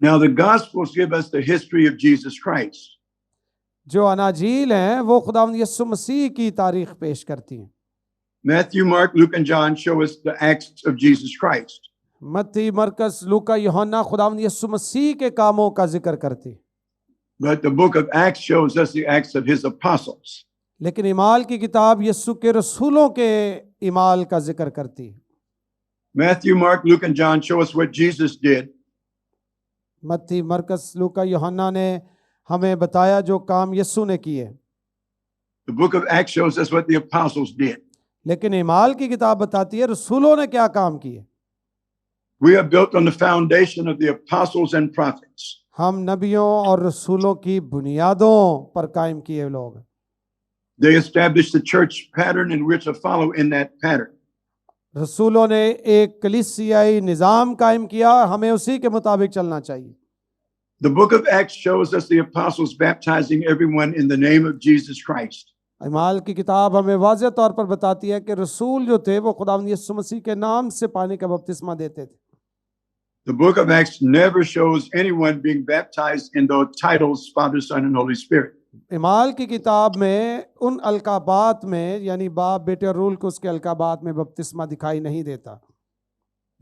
Now, the Gospels give us the history of Jesus Christ. जो अनाजील हैं वो खुदावंद यीशु मसीह की तारीख पेश करती हैं। Matthew, Mark, Luke, and John show us the acts of Jesus Christ. मत्ती, मरकस, लूका, यूहन्ना खुदावंद यीशु मसीह के कामों का जिक्र करती हैं। But the book of Acts shows us the acts of his apostles. लेकिन इमाल की किताब यीशु के रसूलों के इमाल का जिक्र करती है। Matthew, Mark, Luke, and John show us what Jesus did. मत्ती, मरकस, लूका, यूहन्ना ने हमें बताया जो काम यीशु ने किए। The book of Acts shows us what the apostles did. लेकिन इमाल की किताब बताती है रसूलों ने क्या काम किए। We are built on the foundation of the apostles and prophets. हम नबियों और रसूलों की बुनियादों पर कायम किए लोग। They established the church pattern and we're to follow in that pattern. रसूलों ने एक कलीसियाई निज़ाम कायम किया, हमें उसी के मुताबिक चलना चाहिए। The book of Acts shows us the apostles baptizing everyone in the name of Jesus Christ. इमाल की किताब हमें वाज़ेह तौर पर बताती है कि रसूल जो थे वो खुदावंद यीशु मसीह के नाम से पानी का बपतिस्मा देते थे। The book of Acts never shows anyone being baptized in the titles Father, Son, and Holy Spirit. इमाल की किताब में उन अलकाबात में यानी बाप, बेटे और रूल को उसके अलकाबात में बपतिस्मा दिखाई नहीं देता।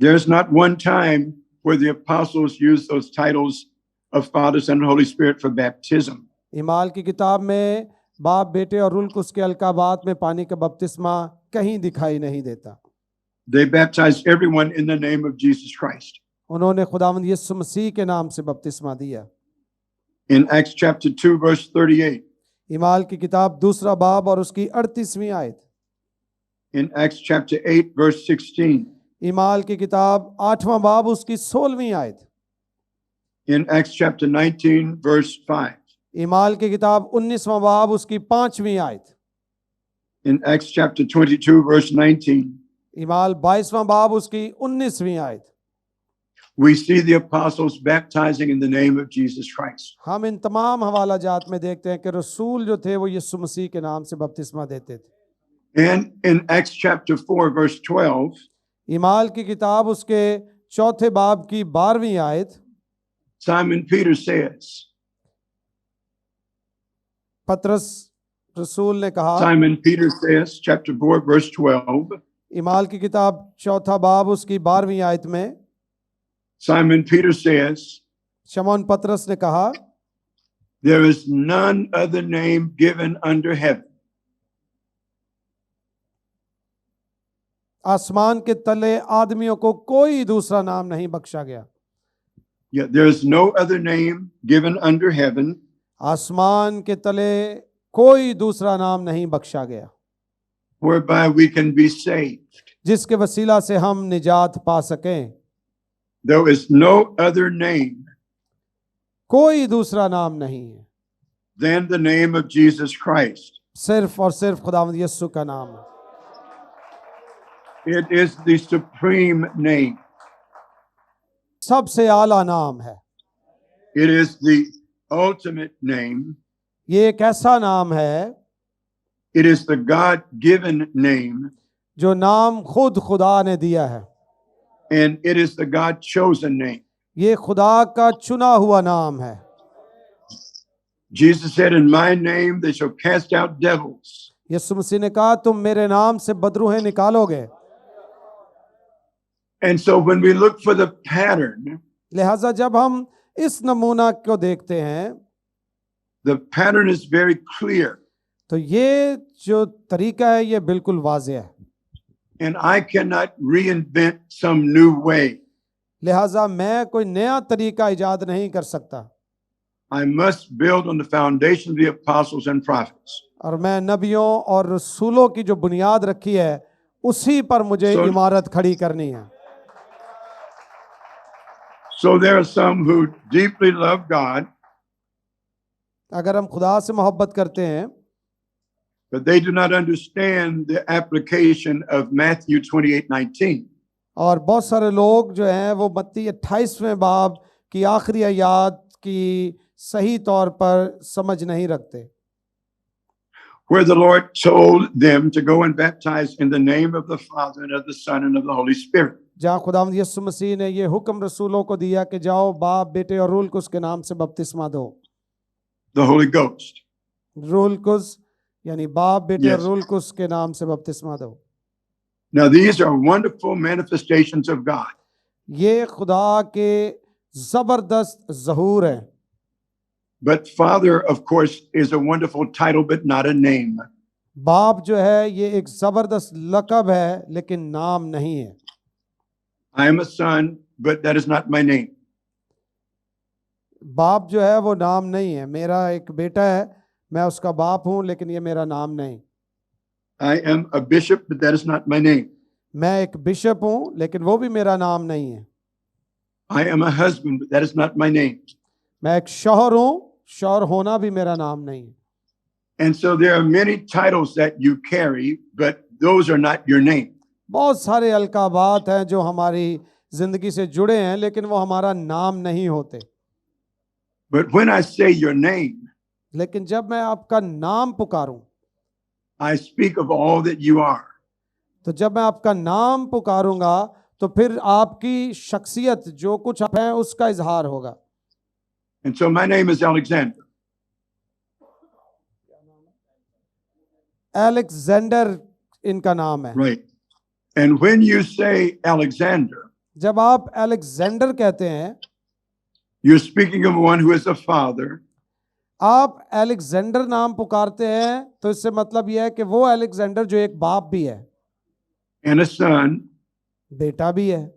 There's not one time where the apostles used those titles of Father, Son, and Holy Spirit for baptism. इमाल की किताब में बाप, बेटे और रूल को उसके अलकाबात में पानी का बपतिस्मा कहीं दिखाई नहीं देता। They baptized everyone in the name of Jesus Christ. उन्होंने खुदावंद यीशु मसीह के नाम से बपतिस्मा दिया। In Acts chapter 2, verse 38. इमाल की किताब दूसरा बाब और उसकी 38वीं आयत। In Acts chapter 8, verse 16. इमाल की किताब 8वां बाब उसकी 16वीं आयत। In Acts chapter 19, verse 5. इमाल की किताब 19वां बाब उसकी 5वीं आयत। In Acts chapter 22, verse 19. इमाल 22वां बाब उसकी 19वीं आयत। We see the apostles baptizing in the name of Jesus Christ. हम इन तमाम हवाला जात में देखते हैं कि रसूल जो थे वो यीशु मसीह के नाम से बपतिस्मा देते थे। And in Acts chapter 4, verse 12, इमाल की किताब उसके चौथे बाब की 12वीं आयत। Simon Peter says, पतरस रसूल ने कहा, Simon Peter says, chapter 4, verse 12, इमाल की किताब चौथा बाब उसकी 12वीं आयत में Simon Peter says, शमौन पतरस ने कहा, there is none other name given under heaven आसमान के तले आदमियों को कोई दूसरा नाम नहीं बख्शा गया। Yet there is no other name given under heaven आसमान के तले कोई दूसरा नाम नहीं बख्शा गया whereby we can be saved. जिसके वसीला से हम निजात पा सकें। There is no other name कोई दूसरा नाम नहीं है than the name of Jesus Christ. सिर्फ और सिर्फ खुदावंद यीशु का नाम है। It is the supreme name. सबसे आला नाम है। It is the ultimate name. ये एक ऐसा नाम है It is the God-given name, जो नाम खुद खुदा ने दिया है। and it is the God-chosen name. ये खुदा का चुना हुआ नाम है। Jesus said, in my name they shall cast out devils. यीशु मसीह ने कहा तुम मेरे नाम से बदरूहें निकालोगे। And so when we look for the pattern, लिहाजा जब हम इस नमूना को देखते हैं the pattern is very clear. तो ये जो तरीका है ये बिल्कुल वाज़ेह है। And I cannot reinvent some new way. लिहाजा मैं कोई नया तरीका इजाद नहीं कर सकता। I must build on the foundation of the apostles and prophets. और मैं नबियों और रसूलों की जो बुनियाद रखी है उसी पर मुझे इमारत खड़ी करनी है। So there are some who deeply love God, अगर हम खुदा से मोहब्बत करते हैं but they do not understand the application of Matthew 28:19. और बहुत सारे लोग जो हैं वो मत्ती 28वें बाब की आखिरी आयत की सही तौर पर समझ नहीं रखते, where the Lord told them to go and baptize in the name of the Father and of the Son and of the Holy Spirit. जहाँ खुदावंद यीशु मसीह ने ये हुक्म रसूलों को दिया कि जाओ बाप बेटे और रूल कुस के नाम से बपतिस्मा दो। the Holy Ghost. रूल कुस यानी बाप बेटे और Yes. रूल कुस के नाम से बपतिस्मा दो। Now, these are wonderful manifestations of God. ये खुदा के जबरदस्त ज़हूर है। But Father, of course, is a wonderful title, but not a name. बाप जो है ये एक जबरदस्त लक़ब है लेकिन नाम नहीं है। I am a son, but that is not my name. बाप जो है वो नाम नहीं है। मेरा एक बेटा है, मैं उसका बाप हूँ लेकिन ये मेरा नाम नहीं। I am a bishop, but that is not my name. मैं एक बिशप हूँ लेकिन वो भी मेरा नाम नहीं है। I am a husband, but that is not my name. मैं एक शौहर हूँ, शौहर होना भी मेरा नाम नहीं है। And so there are many titles that you carry, but those are not your name. बहुत सारे अलकाबात हैं जो हमारी जिंदगी से जुड़े हैं लेकिन वो हमारा नाम नहीं होते। But when I say your name, लेकिन जब मैं आपका नाम पुकारूं, I speak of all that you are. तो जब मैं आपका नाम पुकारूंगा तो फिर आपकी शख्सियत जो कुछ आप हैं उसका इजहार होगा। And so my name is Alexander. Alexander इनका नाम है। Right. And when you say Alexander, जब आप एलेक्जेंडर कहते हैं, you're speaking of one who is a father, आप एलेक्जेंडर नाम पुकारते हैं तो इससे मतलब यह है कि वो एलेक्जेंडर जो एक बाप भी है, and a son, बेटा भी है,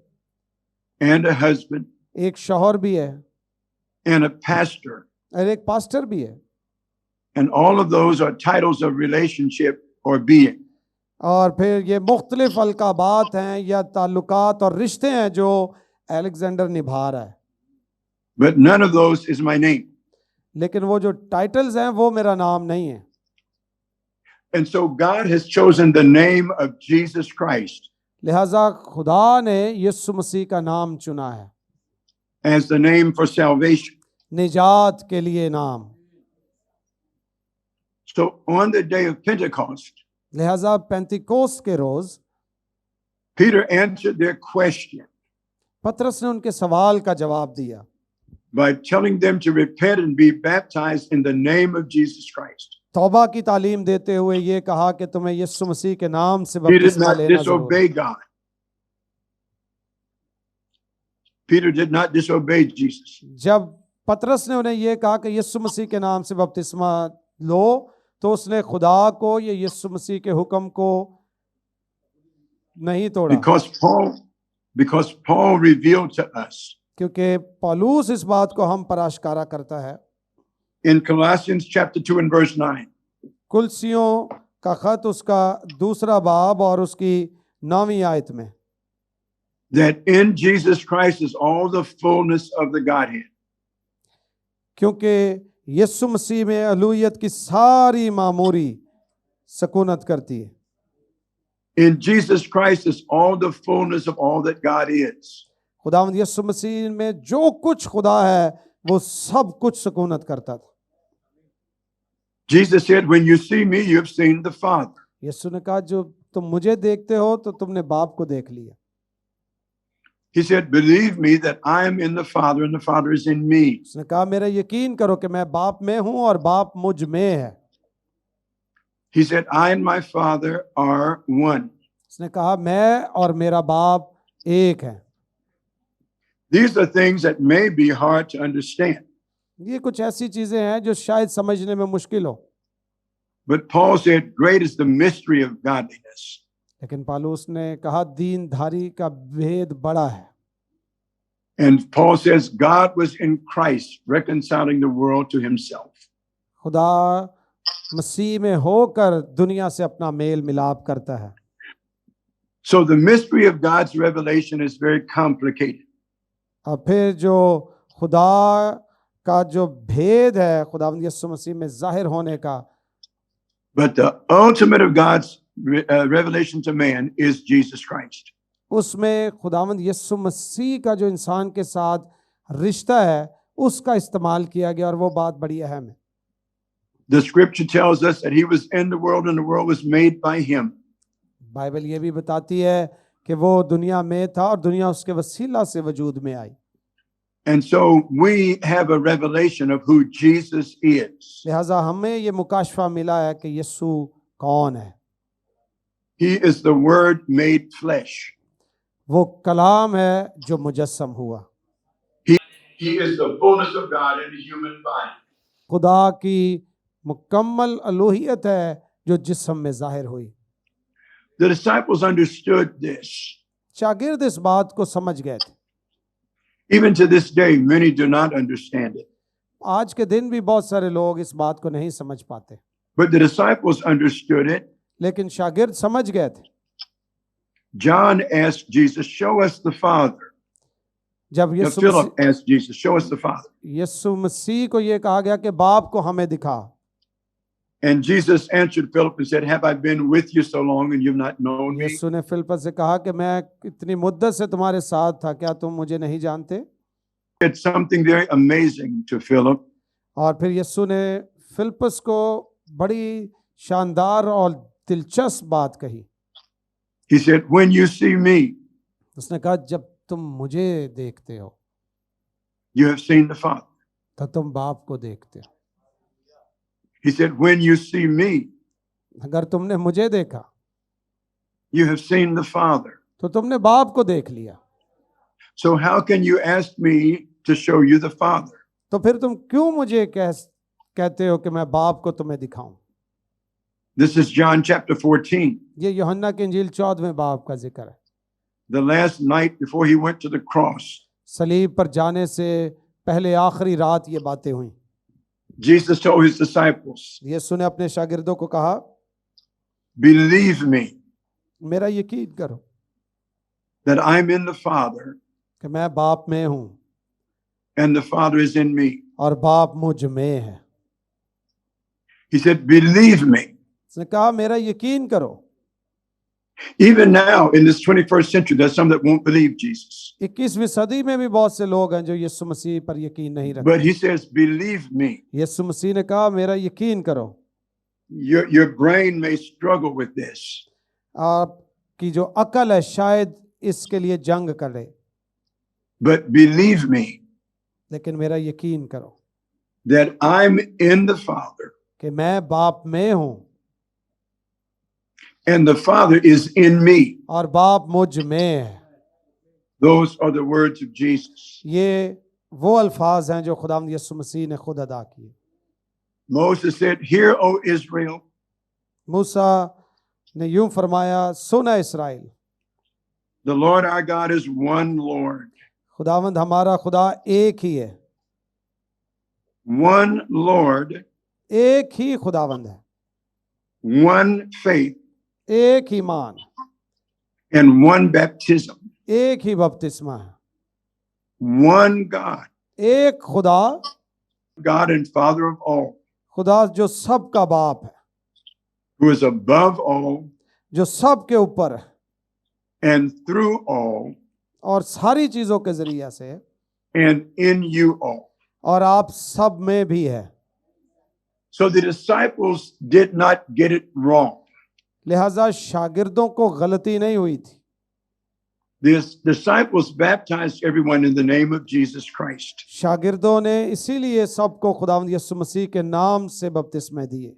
and a husband, एक शौहर भी है and a pastor. और एक पास्टर भी है। And all of those are titles of relationship or being. और फिर ये मुख्तलिफ अलकाबात हैं या ताल्लुकात और रिश्ते हैं जो एलेक्जेंडर निभा रहा है। But none of those is my name. लेकिन वो जो टाइटल्स हैं वो मेरा नाम नहीं है। And so God has chosen the name of Jesus Christ लिहाजा खुदा ने यीशु मसीह का नाम चुना है as the name for salvation. निजात के लिए नाम। So on the day of Pentecost, लिहाजा पेंतिकोस के रोज Peter answered their question पतरस ने उनके सवाल का जवाब दिया by telling them to repent and be baptized in the name of Jesus Christ. तौबा की तालीम देते हुए ये कहा कि तुम्हें यीशु मसीह के नाम से He did बपतिस्मा not लेना जरूर है। disobey God. Peter did not disobey Jesus. जब पतरस ने उन्हें ये कहा कि यीशु मसीह के नाम से बपतिस्मा लो तो उसने खुदा को या यीशु मसीह के हुक्म को नहीं तोड़ा, Because Paul revealed to us क्योंकि पौलुस इस बात को हम पर आश्कारा करता है in Colossians chapter 2 and verse 9 कुलसियों का खत उसका 2 बाब और उसकी 9वीं आयत में that in Jesus Christ is all the fullness of the Godhead. क्योंकि यीशु मसीह में अलूहियत की सारी मामूरी सकूनत करती है। In Jesus Christ is all the fullness of all that God is. खुदावंद यीशु मसीह में जो कुछ खुदा है वो सब कुछ सकूनत करता था। Jesus said, when you see me, you have seen the Father. यीशु ने कहा जो तुम मुझे देखते हो तो तुमने बाप को देख लिया। He said, believe me that I am in the Father and the Father is in me. उसने कहा मेरा यकीन करो कि मैं बाप में हूं और बाप मुझ में है। He said, I and my Father are one. उसने कहा मैं और मेरा बाप एक है। These are things that may be hard to understand. ये कुछ ऐसी चीजें हैं जो शायद समझने में मुश्किल हो, But Paul said, great is the mystery of godliness. लेकिन पौलुस ने कहा दीनधारी का भेद बड़ा है। And Paul says, God was in Christ reconciling the world to himself. खुदा मसीह में होकर दुनिया से अपना मेल मिलाप करता है। So the mystery of God's revelation is very complicated. और फिर जो खुदा का जो भेद है खुदावंद यीशु मसीह में जाहिर होने का, But the ultimate of God's revelation to man is Jesus Christ. उसमें खुदावंद यीशु मसीह का जो इंसान के साथ रिश्ता है उसका इस्तेमाल किया गया और वो बात बड़ी अहम है। The scripture tells us that he was in the world and the world was made by him. Bible ये भी बताती है कि वो दुनिया में था और दुनिया उसके वसीला से वजूद में आई। And so we have a revelation of who Jesus is. लिहाजा हमें ये मुकाशफा मिला है कि यीशु कौन है। He is the Word made flesh. वो कलाम है जो मुजस्सम हुआ। He is the fullness of God in a human body. खुदा की मुकम्मल अलूहियत है जो जिस्म में जाहिर हुई। The disciples understood this. शागिर्द इस बात को समझ गए थे। Even to this day, many do not understand it. आज के दिन भी बहुत सारे लोग इस बात को नहीं समझ पाते, But the disciples understood it. लेकिन शागिर्द समझ गए थे। John asked Jesus, "Show us the Father." जब Now, Yeshu Philip asked Jesus, "Show us the Father." मसीह को ये कहा गया कि बाप को हमें दिखा, And Jesus answered Philip and said, "Have I been with you so long and you've not known me?" यीशु ने फिलिप्पस से कहा कि मैं इतनी मुद्दत से तुम्हारे साथ था, क्या तुम मुझे नहीं जानते? Said something very amazing to Philip. और फिर यीशु ने फिलिप्पस को बड़ी शानदार और दिलचस्प बात कही। He said, "When you see me, उसने कहा जब तुम मुझे देखते हो you have seen the Father." तो तुम बाप को देखते हो। He said, "When you see me, अगर तुमने मुझे देखा you have seen the Father." तो तुमने बाप को देख लिया। So how can you ask me to show you the Father? तो फिर तुम क्यों मुझे कहते हो कि मैं बाप को तुम्हें दिखाऊं? This is John chapter 14, ये यूहन्ना की इंजील 14वें बाब का जिक्र है। the last night before he went to the cross. सलीब पर जाने से पहले आखिरी रात ये बातें हुई। Jesus told his disciples, यीशु ने अपने शागिर्दों को कहा, "Believe me मेरा यकीन करो that I'm in the Father कि मैं बाप में हूं and the Father is in me." और बाप मुझ में है। He said, "Believe me." उसने कहा मेरा यकीन करो। Even now in this 21st century, there's some that won't believe Jesus. 21वीं सदी में भी बहुत से लोग हैं जो यीशु मसीह पर यकीन नहीं But रखते। he says, "Believe me." यीशु मसीह ने कहा मेरा यकीन करो। Your brain may struggle with this, आपकी जो अकल है शायद इसके लिए जंग करे, but believe me लेकिन मेरा यकीन करो that I'm in the Father कि मैं बाप में हूं and the Father is in me. और बाप मुझ में है। Those are the words of Jesus. ये वो अल्फाज हैं जो खुदावंद यीशु मसीह ने खुद अदा किए। Moses said, "Hear, O Israel, मूसा ने यूं फरमाया, सुना इस्राएल, the Lord our God is one Lord." खुदावंद हमारा खुदा एक ही है। One Lord, एक ही खुदावंद है, one faith, एक ही ईमान, and one baptism. एक ही बपतिस्मा है, One God, एक खुदा, God and Father of all, खुदा जो सब का बाप है, who is above all जो सब के ऊपर है and through all और सारी चीजों के जरिए से and in you all. और आप सब में भी है। So the disciples did not get it wrong. लिहाजा शागिर्दों को गलती नहीं हुई थी। The disciples baptized everyone in the name of Jesus Christ. शागिर्दों ने इसीलिए सबको खुदावंद यीशु मसीह के नाम से बपतिस्मे दिए।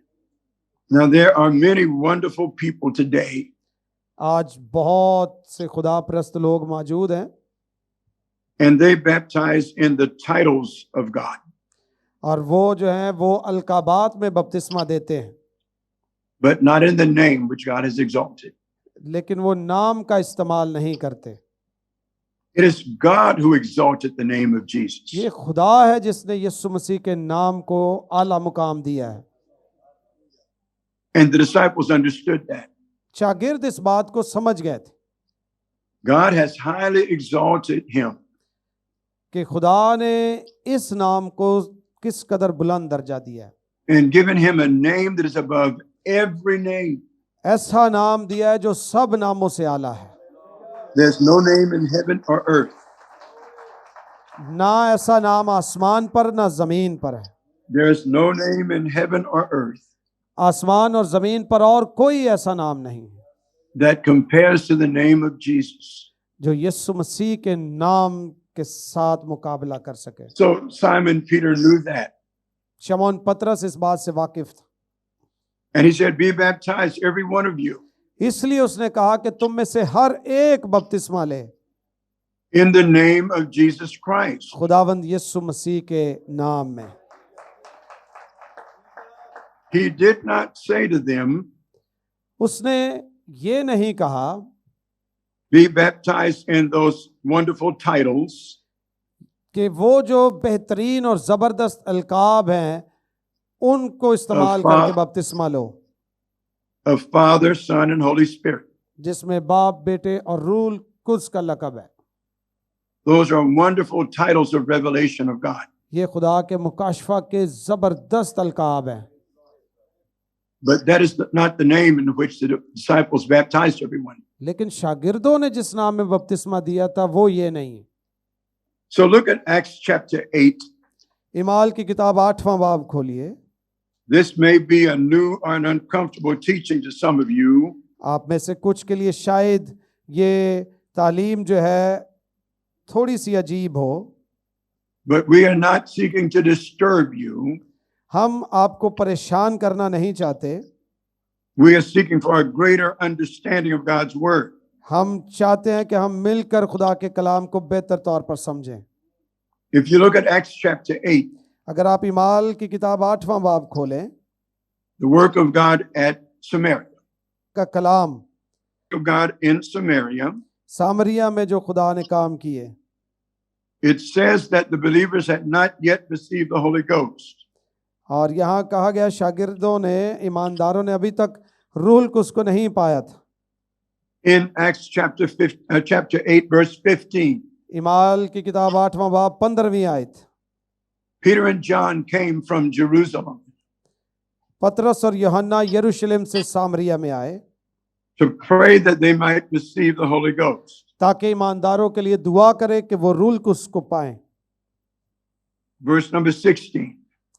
Now there are many wonderful people today आज बहुत से खुदा परस्त लोग मौजूद हैं and they baptize in the titles of God. और वो जो हैं वो अलकाबात में बपतिस्मा देते हैं, But not in the name which God has exalted. लेकिन वो नाम का इस्तेमाल नहीं करते। It is God who exalted the name of Jesus. ये खुदा है जिसने यीशु मसीह के नाम को आला मुकाम दिया है। And the disciples understood that. शागिर्द इस बात को समझ गए थे God has highly exalted him. कि खुदा ने इस नाम को किस कदर बुलंद दर्जा दिया है, And given him a name that is above every name. ऐसा नाम दिया है जो सब नामों से आला है। There's no name in heaven or earth. ना ऐसा नाम आसमान पर ना जमीन पर है। There's no name in heaven or earth आसमान और जमीन पर और कोई ऐसा नाम नहीं है that compares to the name of Jesus. जो यीशु मसीह के नाम के साथ मुकाबला कर सके। So Simon Peter knew that. शमौन पतरस इस बात से वाकिफ था, And he said, be baptized, every one of you, इसलिए उसने कहा कि तुम में से हर एक बपतिस्मा ले in the name of Jesus Christ. खुदावंद यीशु मसीह के नाम में। He did not say to them, उसने ये नहीं कहा be baptized in those wonderful titles कि वो जो बेहतरीन और जबरदस्त अलकाब हैं उनको इस्तेमाल करके बपतिस्मा लो, of Father, Son, and Holy Spirit. जिसमें बाप, बेटे और रूह कुद्स का लक़ब है। Those are wonderful titles of revelation of God. ये खुदा के मुकाशफा के जबरदस्त अलकाब हैं, But that is not the name in which the disciples baptized everyone. लेकिन शागिर्दों ने जिस नाम में बपतिस्मा दिया था वो ये नहीं। So look at Acts chapter 8. इमाल की किताब 8वां बाब खोलिए। This may be a new or an uncomfortable teaching to some of you, आप में से कुछ के लिए शायद ये तालीम जो है थोड़ी सी अजीब हो, but we are not seeking to disturb you. हम आपको परेशान करना नहीं चाहते, We are seeking for a greater understanding of God's word. हम चाहते हैं कि हम मिलकर खुदा के कलाम को बेहतर तौर पर समझें। If you look at Acts chapter 8, अगर आप इमाल की किताब 8वां बाब खोलें, the work of God at Samaria, का कलाम of God in Samaria, सामरिया में जो खुदा ने काम किए, it says that the believers had not yet received the Holy Ghost. और यहाँ कहा गया शागिर्दों ने, ईमानदारों ने अभी तक रूह कुद्स को नहीं पाया था। In Acts chapter 8, verse 15, इमाल की किताब 8वां बाब 15वीं आयत, Peter and John came from Jerusalem पतरस और यूहन्ना यरूशलेम से सामरिया में आए to pray that they might receive the Holy Ghost. ताकि ईमानदारों के लिए दुआ करे कि वो रूह कुद्स को पाएं। Verse number 16,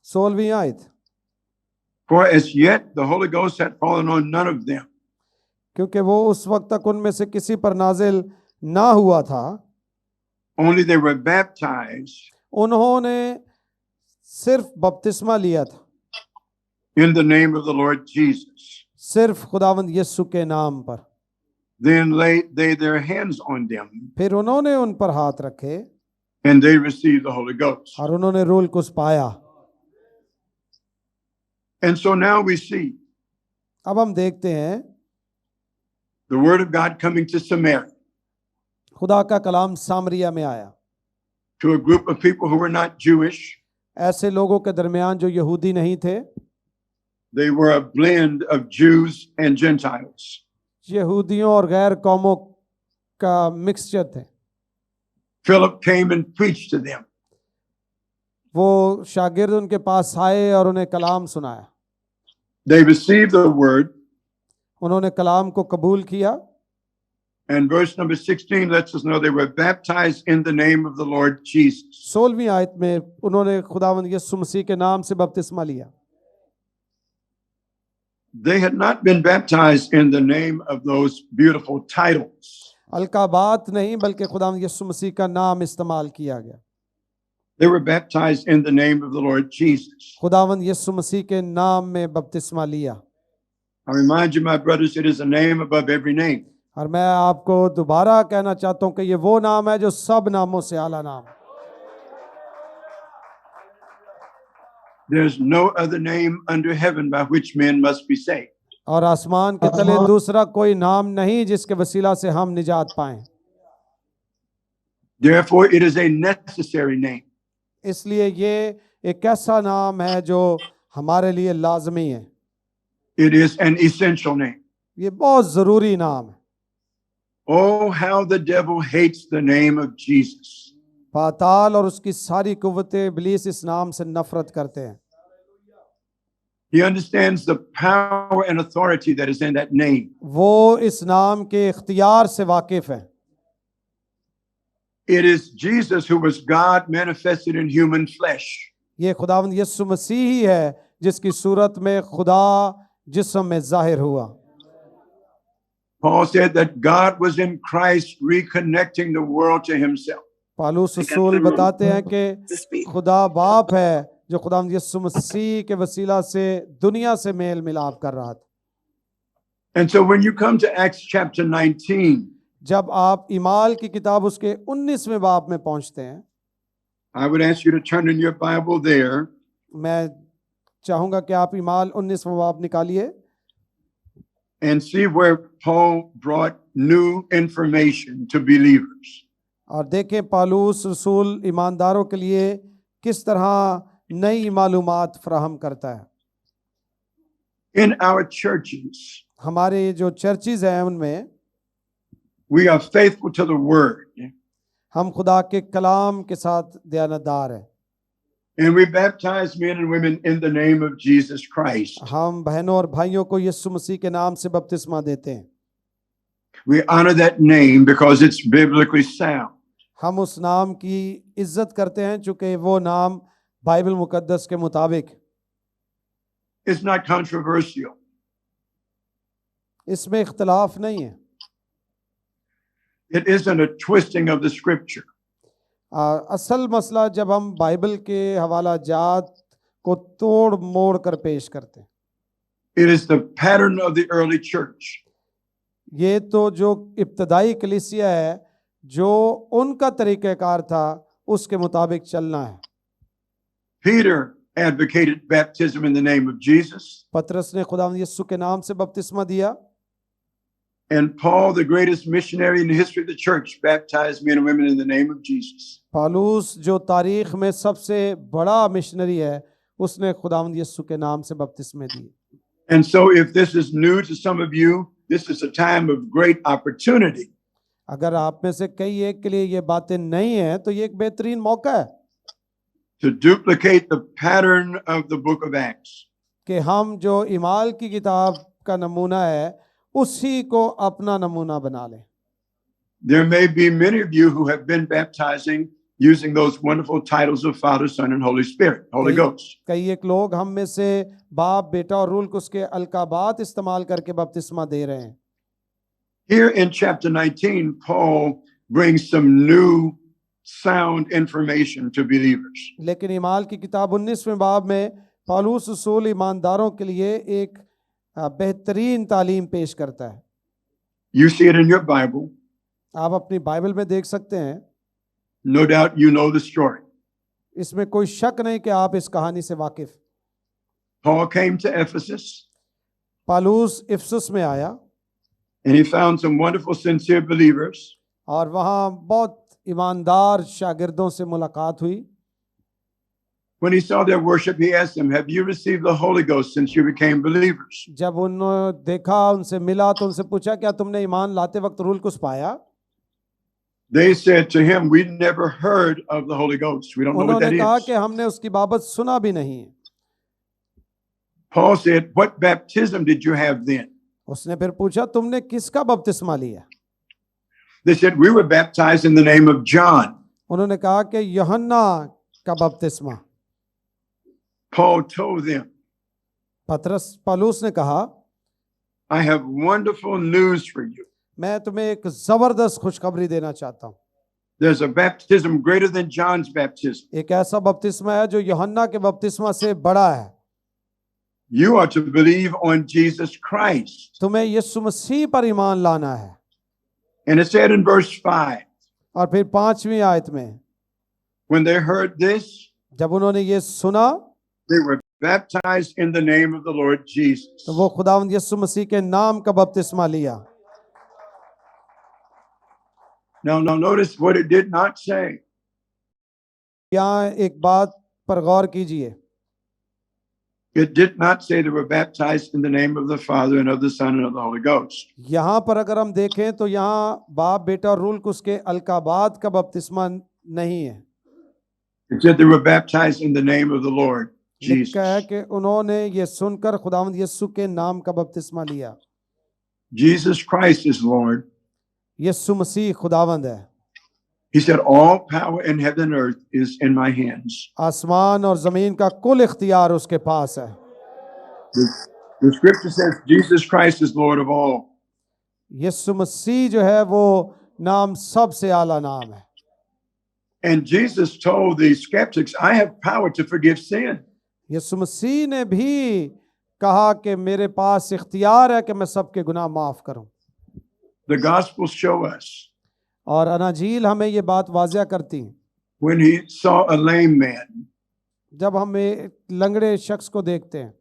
16वीं आयत, for as yet the Holy Ghost had fallen on none of them, क्योंकि वो उस वक्त तक उनमें से किसी पर नाजिल ना हुआ था, only they were baptized उन्होंने सिर्फ बपतिस्मा लिया था, in the name of the Lord Jesus. सिर्फ खुदावंद यीशु के नाम पर। Then laid they their hands on them, फिर उन्होंने उन पर हाथ रखे and they received the Holy Ghost. और उन्होंने रूह कुद्स पाया। And so now we see अब हम देखते हैं the word of God coming to Samaria, खुदा का कलाम सामरिया में आया, to a group of people who were not Jewish. ऐसे लोगों के दरमियान जो यहूदी नहीं थे, They were a blend of Jews and Gentiles. यहूदियों और गैर कौमों का मिक्सचर थे। Philip came and preached to them. वो शागिर्द उनके पास आए और उन्हें कलाम सुनाया। They received the word, उन्होंने कलाम को कबूल किया, and verse number 16 lets us know they were baptized in the name of the Lord Jesus. 16वीं आयत में उन्होंने खुदावंद यीशु मसीह के नाम से बपतिस्मा लिया। They had not been baptized in the name of those beautiful titles. अलकाबात नहीं, बल्कि खुदावंद यीशु मसीह का नाम इस्तेमाल किया गया। They were baptized in the name of the Lord Jesus. खुदावंद यीशु मसीह के नाम में बपतिस्मा लिया। I remind you, my brothers, it is a name above every name. और मैं आपको दोबारा कहना चाहता हूं कि ये वो नाम है जो सब नामों से आला नाम। There's no other name under heaven by which men must be saved. और आसमान के तले दूसरा कोई नाम नहीं जिसके वसीला से हम निजात पाएं। Therefore, it is a necessary name. इसलिए ये एक ऐसा नाम है जो हमारे लिए लाजमी है। It is an essential name. ये बहुत जरूरी नाम है। Oh, how the devil hates the name of Jesus. पाताल और उसकी सारी कुव्वतें इब्लीस इस नाम से नफरत करते हैं। He understands the power and authority that is in that name. वो इस नाम के इख्तियार से वाकिफ है। It is Jesus who was God manifested in human flesh. ये खुदावंद यीशु मसीह ही है जिसकी सूरत में खुदा जिस्म में जाहिर हुआ। Paul said that God was in Christ reconnecting the world to himself. Paulus रसूल बताते हैं कि खुदा बाप है जो खुदा यीशु मसीह के वसीला से दुनिया से मेल मिलाप कर रहा था। And so when you come to Acts chapter 19, जब आप इमाल की किताब उसके 19वें बाब में पहुंचते हैं, I would ask you to turn in your Bible there. मैं चाहूंगा कि आप इमाल 19वां बाब निकालिए And see where Paul brought new information to believers. और देखें पालूस रसूल ईमानदारों के लिए किस तरह नई मालूमात फराहम करता है। In our churches, हमारे जो चर्चिज हैं उनमें we are faithful to the word, हम खुदा के कलाम के साथ दयानतदार हैं। and we baptize men and women in the name of Jesus Christ. हम बहनों और भाइयों को यीशु मसीह के नाम से बपतिस्मा देते हैं। We honor that name because it's biblically sound. हम उस नाम की इज्जत करते हैं चूंकि वो नाम बाइबल मुकद्दस के मुताबिक, It's not controversial. इसमें इख्तलाफ नहीं है। It isn't a twisting of the scripture. असल मसला जब हम बाइबल के हवाला जात को तोड़ मोड़ कर पेश करते हैं, It is the pattern of the early church. ये तो जो इब्तदाई कलीसिया है जो उनका तरीक़ाकार था उसके मुताबिक चलना है। Peter advocated baptism in the name of Jesus, पतरस ने खुदा यीशु के नाम से बपतिस्मा दिया and Paul, the greatest missionary in the history of the church, baptized men and women in the name of Jesus. Paulus जो तारीख में सबसे बड़ा मिशनरी है उसने खुदावंद यीशु के नाम से बपतिस्मे दिए। And so if this is new to some of you, this is a time of great opportunity अगर आप में से कई एक के लिए ये बातें नहीं है तो ये एक बेहतरीन मौका है to duplicate the pattern of the book of Acts. कि हम जो इमाल की किताब का नमूना है उसी को अपना नमूना बना लें। There may be many of you who have been baptizing using those wonderful titles of Father, Son, and Holy Spirit, Holy Ghost. कई एक लोग हम में से बाप, बेटा और रूल कुस के अलकाबात इस्तेमाल करके बपतिस्मा दे रहे हैं। Here in chapter 19, Paul brings some new sound information to believers. लेकिन इमाल की किताब 19वें बाब में पालूस रसूल ईमानदारों के लिए एक बेहतरीन तालीम पेश करता है। You see it in your Bible. आप अपनी बाइबल में देख सकते हैं। No doubt you know the story. इसमें कोई शक नहीं कि आप इस कहानी से वाकिफ। Paul came to Ephesus Paulus इफसुस में आया and he found some wonderful, sincere believers. और वहाँ बहुत ईमानदार शागिर्दों से मुलाकात हुई। When he saw their worship, he asked them, "Have you received the Holy Ghost since you became believers?" जब उन्होंने देखा, उनसे मिला तो उनसे पूछा क्या तुमने ईमान लाते वक्त रूल कुछ पाया? They said to him, "We never heard of the Holy Ghost. We don't know what that उन्होंने कहा is." कि हमने उसकी बाबत सुना भी नहीं है। Paul said, "What baptism did you have then?" उसने फिर पूछा तुमने किसका बपतिस्मा लिया? They said, "We were baptized in the name of John." उन्होंने कहा कि यूहन्ना का बपतिस्मा। Paul told them, पालूस ने कहा "I have wonderful news for you. मैं तुम्हें एक जबरदस्त खुशखबरी देना चाहता हूँ। There's a baptism greater than John's baptism. एक ऐसा बपतिस्मा है जो यूहन्ना के बपतिस्मा से बड़ा है। You are to believe on Jesus Christ." तुम्हें यीशु मसीह पर ईमान लाना है। And it said in verse 5, और फिर 5वीं आयत में when they heard this, जब उन्होंने ये सुना they were baptized in the name of the Lord Jesus. तो वो खुदावंद यीशु मसीह के नाम का बपतिस्मा लिया। Now notice what it did not say. यहाँ एक बात पर गौर कीजिए। It did not say they were baptized in the name of the Father and of the Son and of the Holy Ghost. यहाँ पर अगर हम देखें तो यहाँ बाप, बेटा और रूल कुस के अलकाबात का बपतिस्मा नहीं है। It said they were baptized in the name of the Lord Jesus. लिखा है कि उन्होंने ये सुनकर खुदावंद यीशु के नाम का बपतिस्मा लिया। Jesus Christ is Lord. यीशु मसीह खुदावंद है। He said, "All power in heaven and earth is in my hands." आसमान और जमीन का कुल इख्तियार उसके पास है। The scripture says Jesus Christ is Lord of all. यीशु मसीह जो है वो नाम सबसे आला नाम है। And Jesus told the skeptics, I have power to forgive sin. यीशु मसीह ने भी कहा कि मेरे पास इख्तियार है कि मैं सबके गुनाह माफ करूं। The Gospels show us और अनाजील हमें ये बात वाज़िया करती हैं। when he saw a lame man, जब हम एक लंगड़े शख्स को देखते हैं,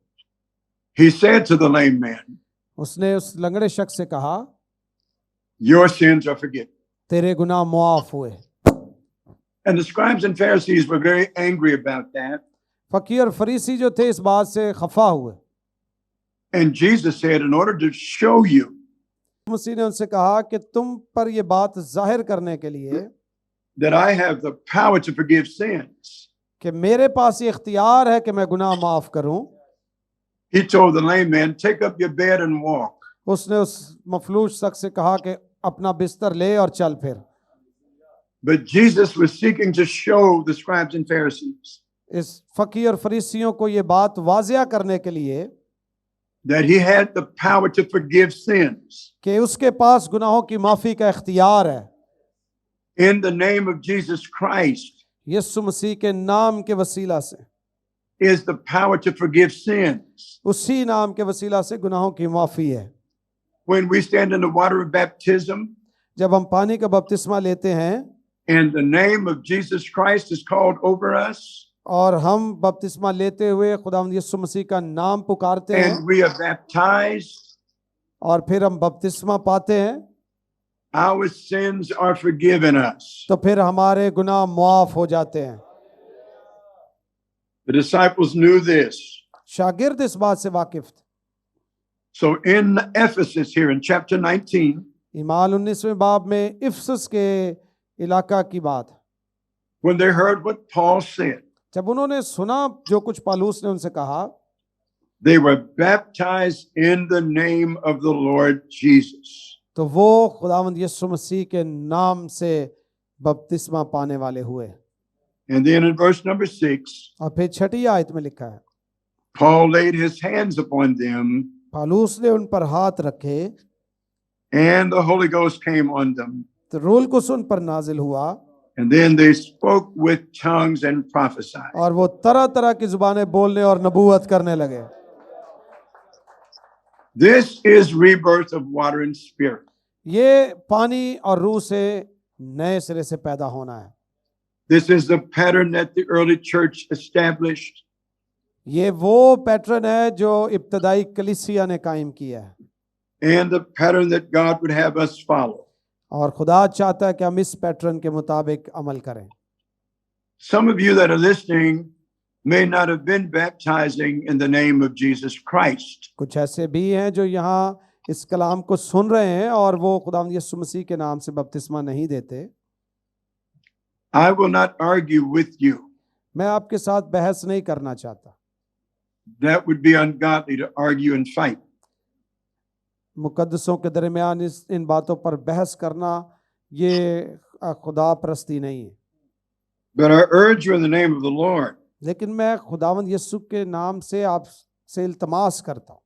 he said to the lame man, उसने उस लंगड़े शख्स से कहा, your sins are forgiven. तेरे गुनाह मुआफ हुए। And the scribes and Pharisees were very angry about that. फकीर और फरीसी जो थे इस बात से खफा हुए। And Jesus said, in order to show you मसीह ने उनसे कहा कि तुम पर ये बात जाहिर करने के लिए that I have the power to forgive sins, कि मेरे पास ये इख्तियार है कि मैं गुनाह माफ करूं, he told the lame man, take up your bed and walk. उसने उस मफलूज शख्स से कहा कि अपना बिस्तर ले और चल फिर। But Jesus was seeking to show the scribes and Pharisees इस फकीर और फरीसियों को ये बात वाज़िया करने के लिए that he had the power to forgive sins. कि उसके पास गुनाहों की माफ़ी का इख्तियार है। In the name of Jesus Christ यीशु मसीह के नाम के वसीला से, is the power to forgive sins. उसी नाम के वसीला से गुनाहों की माफ़ी है। When we stand in the water of baptism जब हम पानी का बपतिस्मा लेते हैं and the name of Jesus Christ is called over us और हम बपतिस्मा लेते हुए खुदावंद यीशु मसीह का नाम पुकारते हैं and we are baptized, और फिर हम बपतिस्मा पाते हैं, our sins are forgiven us. तो फिर हमारे गुनाह मुआफ हो जाते हैं। The disciples knew this. शागिर्द इस बात से वाकिफ थे। So in Ephesus here in chapter 19, ईमाल 19वें बाब में इफसस के इलाका की बात है। when they heard what Paul said, जब उन्होंने सुना जो कुछ पालूस ने उनसे कहा, they were baptized in the name of the Lord Jesus. तो वो खुदावंद यीशु मसीह के नाम से बपतिस्मा पाने वाले हुए। And then in verse number 6, और फिर 6ठी आयत में लिखा है, Paul laid his hands upon them Paulus ने उन पर हाथ रखे and the Holy Ghost came on them. तो रूल कुछ उन पर नाजिल हुआ And then they spoke with tongues and prophesied. और वो तरह तरह की जुबानें बोलने और नबूवत करने लगे। This is rebirth of water and spirit. ये पानी और रूह से नए सिरे से पैदा होना है। This is the pattern that the early church established. ये वो पैटर्न है जो इब्तदाई कलीसिया ने कायम किया है And the pattern that God would have us follow. और खुदा चाहता है कि हम इस पैटर्न के मुताबिक अमल करें। Some of you that are listening may not have been baptizing in the name of Jesus Christ. कुछ ऐसे भी हैं जो यहाँ इस कलाम को सुन रहे हैं और वो खुदावंद यीशु मसीह के नाम से बपतिस्मा नहीं देते। I will not argue with you. मैं आपके साथ बहस नहीं करना चाहता। That would be ungodly to argue and fight. मुकद्दसों के दरमियान इन बातों पर बहस करना ये खुदा परस्ती नहीं है। But I urge you in the name of the Lord लेकिन मैं खुदावंद यीशु के नाम से आपसे इल्तमास करता हूँ,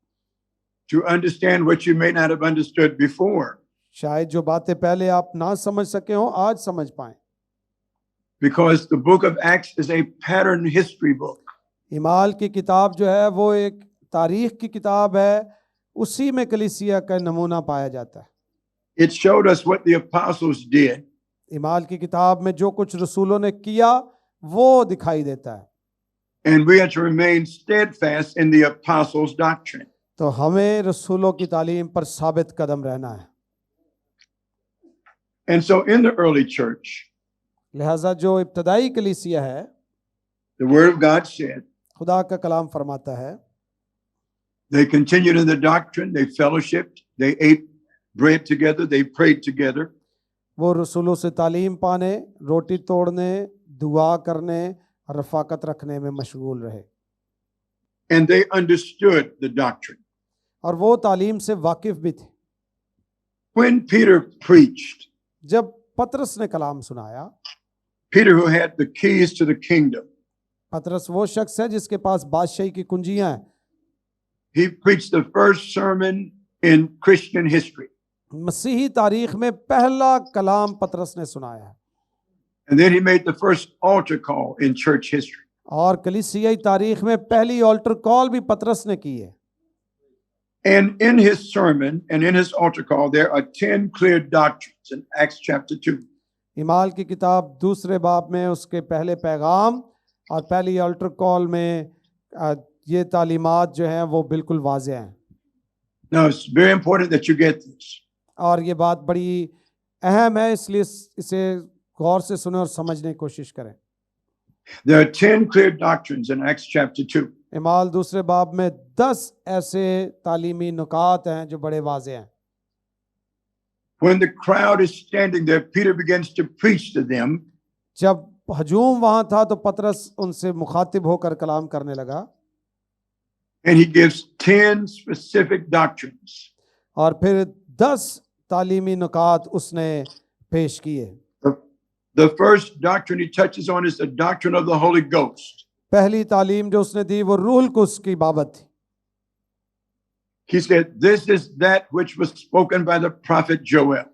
to understand what you may not have understood before. शायद जो बातें पहले आप ना समझ सके हो आज समझ पाएं। Because the book of Acts is a pattern history book. ईमाल की किताब जो है वो एक तारीख की किताब है, उसी में कलीसिया का नमूना पाया जाता है। It showed us what the apostles did. ईमाल की किताब में जो कुछ रसूलों ने किया वो दिखाई देता है। And we are to remain steadfast in the apostles' doctrine. तो हमें रसूलों की तालीम पर साबित कदम रहना है। And so in the early church, लिहाजा जो इब्तदाई कलीसिया है, the word of God said, खुदा का कलाम फरमाता है, they continued in the doctrine, they fellowshiped, they ate bread together, they prayed together. वो रसूलों से तालीम पाने, रोटी तोड़ने, दुआ करने और रफाकत रखने में मशगूल रहे। And they understood the doctrine. और वो तालीम से वाकिफ भी थे। When Peter preached, जब पतरस ने कलाम सुनाया, Peter, who had the keys to the kingdom, पतरस वो शख्स है जिसके पास बादशाही की कुंजियां हैं। he preached the first sermon in Christian history. मसीही तारीख में पहला कलाम पतरस ने सुनाया है। And then he made the first altar call in church history. और कलीसियाई तारीख में पहली ऑल्टर कॉल भी पतरस ने की है। And in his sermon and in his altar call, there are 10 clear doctrines in Acts chapter 2. इमाल की किताब दूसरे बाब में उसके पहले पैगाम और पहली ऑल्टर कॉल में ये तालीमात जो हैं वो बिल्कुल वाज़ेह हैं। Now, it's very important that you get this. और ये बात बड़ी अहम है, इसलिए इसे गौर से सुने और समझने की कोशिश करें। There are 10 clear doctrines in Acts chapter 2. इमाल दूसरे बाब में 10 ऐसे तालीमी नुकात हैं जो बड़े वाज़ेह हैं। When the crowd is standing there, Peter begins to preach to them. जब हजूम वहां था तो पतरस उनसे मुखातिब होकर कलाम करने लगा And he gives 10 specific doctrines. और फिर 10 तालीमी नुकात उसने पेश किए। The first doctrine he touches on is the doctrine of the Holy Ghost. पहली तालीम जो उसने दी वो रूहुल कुद्स की बाबत थी। He said, this is that which was spoken by the prophet Joel.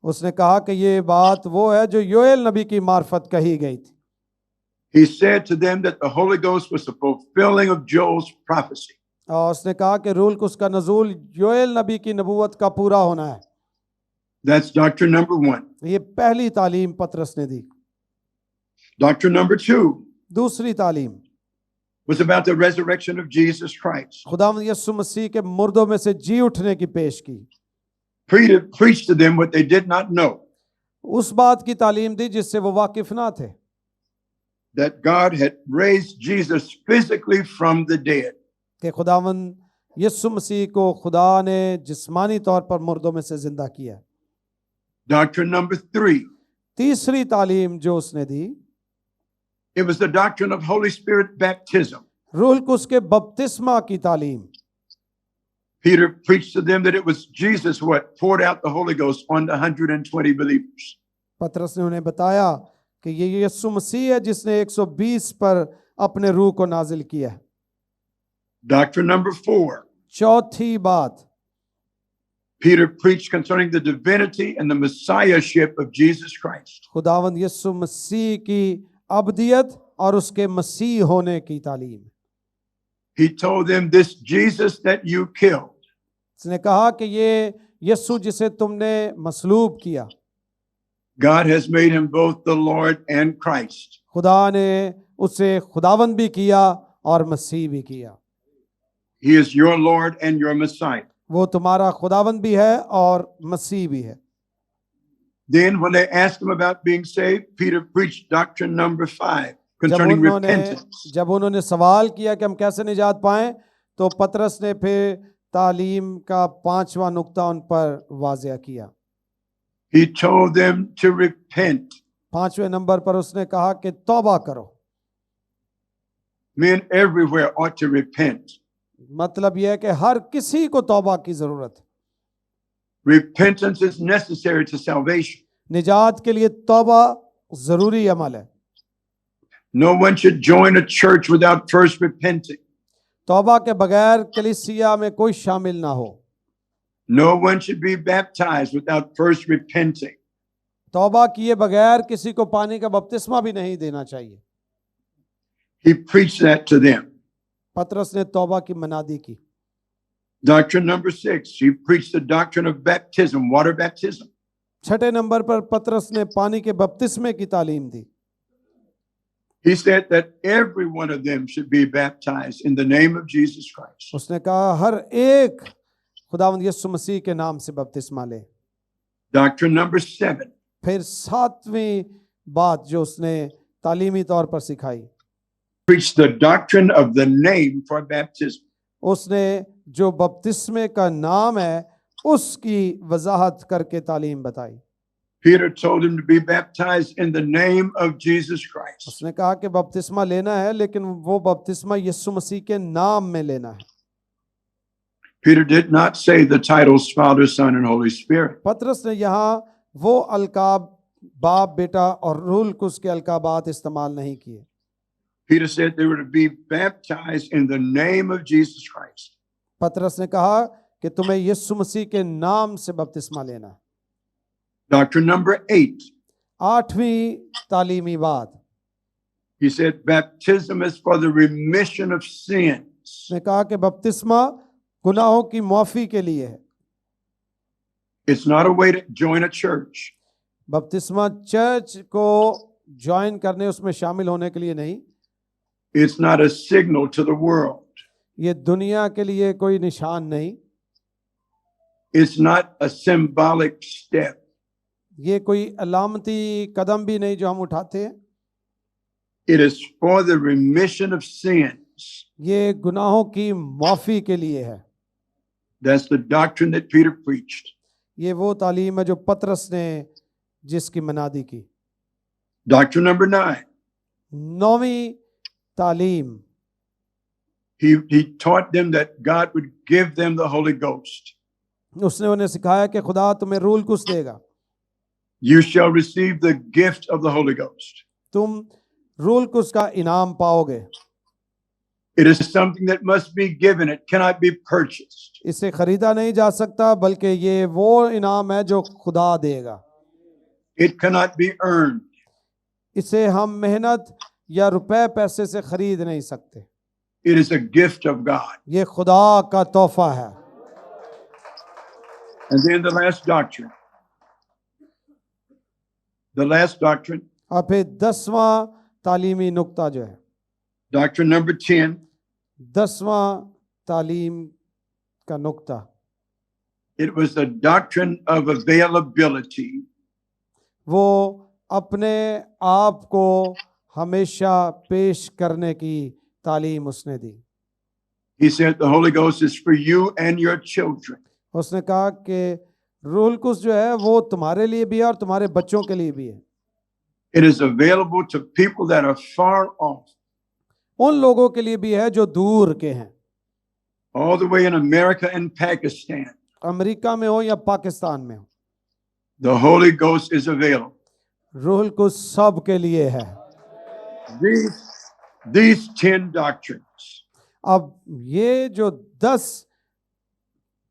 उसने कहा कि ये बात वो है जो योएल नबी की मार्फत कही गई थी। He said to them that the Holy Ghost was the fulfilling of Joel's prophecy. और उसने कहा कि रूहुल कुद्स का नज़ूल योएल नबी की नबूवत का पूरा होना है। That's doctrine number 1. ये पहली तालीम पतरस ने दी। Doctrine number 2 दूसरी तालीम was about the resurrection of Jesus Christ. खुदावंद यीशु मसीह के मुर्दों में से जी उठने की पेश की। Peter preached to them what they did not know, उस बात की तालीम दी जिससे वो वाकिफ ना थे, that God had raised Jesus physically from the dead. कि खुदावंद यीशु मसीह को खुदा ने जिस्मानी तौर पर मुर्दों में से जिंदा किया। Doctrine number 3, तीसरी तालीम जो उसने दी it was the doctrine of Holy Spirit baptism. रूहुल कुद्स के बपतिस्मा की तालीम। Peter preached to them that it was Jesus who had poured out the Holy Ghost on the 120 believers. पतरस ने उन्हें बताया कि ये यीशु मसीह है जिसने 120 पर अपने रूह को नाजिल किया है। Doctrine number 4, चौथी बात Peter preached concerning the divinity and the messiahship of Jesus Christ. खुदावंद यीशु मसीह की अब्दियत और उसके मसीह होने की तालीम। He told them, this Jesus that you killed, उसने कहा कि ये यीशु जिसे तुमने मसलूब किया, God has made him both the Lord and Christ. खुदा ने उसे खुदावंद भी किया और मसीह भी किया। He is your Lord and your Messiah. वो तुम्हारा खुदावंद भी है और मसीह भी है। Then when they asked him about being saved, Peter preached doctrine number 5 concerning repentance. जब उन्होंने सवाल किया कि हम कैसे निजात पाएं, तो पतरस ने फिर तालीम का 5वां नुक्ता उन पर वाज़िया किया। He told them to repent. 5वें नंबर पर उसने कहा कि तौबा करो। Men everywhere ought to repent. मतलब यह है कि हर किसी को तौबा की जरूरत है। Repentance is necessary to salvation. निजात के लिए तौबा जरूरी अमल है। No one should join a church without first repenting. तौबा के बगैर कलीसिया में कोई शामिल ना हो। No one should be baptized without first repenting. तौबा किए बगैर किसी को पानी का बपतिस्मा भी नहीं देना चाहिए। He preached that to them. पतरस ने तौबा की मनादी की। Doctrine number 6, he preached the doctrine of baptism, water baptism. 6ठे नंबर पर पतरस ने पानी के बपतिस्मे की तालीम दी। He said that every one of them should be baptized in the name of Jesus Christ. उसने कहा हर एक खुदावंद यीशु मसीह के नाम से बपतिस्मा ले। Doctrine number 7, फिर 7वीं बात जो उसने तालीमी तौर पर सिखाई, preached the doctrine of the name for baptism. उसने जो बपतिस्मे का नाम है उसकी वजाहत करके तालीम बताई। Peter told him to be baptized in the name of Jesus Christ. उसने कहा कि बपतिस्मा लेना है, लेकिन वो बपतिस्मा यीशु मसीह के नाम में लेना है। Peter did not say the titles Father, Son, and Holy Spirit. पतरस ने यहाँ वो अलकाब बाप, बेटा और रूहुल कुद्स के अलकाबात इस्तेमाल नहीं किए। Peter said they were to be baptized in the name of Jesus Christ. पतरस ने कहा कि तुम्हें यीशु मसीह के नाम से बपतिस्मा लेना है। Doctrine number 8. 8वीं तालीमी बात, He said baptism is for the remission of sins. उसने कहा कि बपतिस्मा गुनाहों की माफी के लिए है। It's not a way to join a church. बपतिस्मा चर्च को ज्वाइन करने, उसमें शामिल होने के लिए नहीं। It's not a signal to the world. ये दुनिया के लिए कोई निशान नहीं, It's not a symbolic step. ये कोई अलामती कदम भी नहीं जो हम उठाते हैं। It is for the remission of sins. ये गुनाहों की माफी के लिए है। That's the doctrine that Peter preached. ये वो तालीम है जो पतरस ने जिसकी मनादी की। Doctrine number 9. 9वीं तालीम, He taught them that God would give them the Holy Ghost. उसने उन्हें सिखाया कि खुदा तुम्हें रूल कुछ देगा, You shall receive the gift of the Holy Ghost. तुम रूल कुछ का इनाम पाओगे। It is something that must be given. It cannot be purchased. इसे खरीदा नहीं जा सकता, बल्कि ये वो इनाम है जो खुदा देगा। It cannot be earned. इसे हम मेहनत या रुपए पैसे से खरीद नहीं सकते। It is a gift of God. ये खुदा का तोहफा है। And then the last doctrine. The last doctrine, और फिर 10वां तालीमी नुक्ता जो है, doctrine number 10, 10वां तालीम का नुक्ता, it was the doctrine of availability. वो अपने आप को हमेशा पेश करने की तालीम उसने दी। He said the Holy Ghost is for you and your children. उसने कहा कि रूल कुछ जो है वो तुम्हारे लिए भी है और तुम्हारे बच्चों के लिए भी है। It is available to people that are far off, उन लोगों के लिए भी है जो दूर के हैं, all the way in America and Pakistan. America में हो या पाकिस्तान में हो। The Holy Ghost is available. Rule कुछ सब के लिए है। These 10 doctrines, अब ये जो 10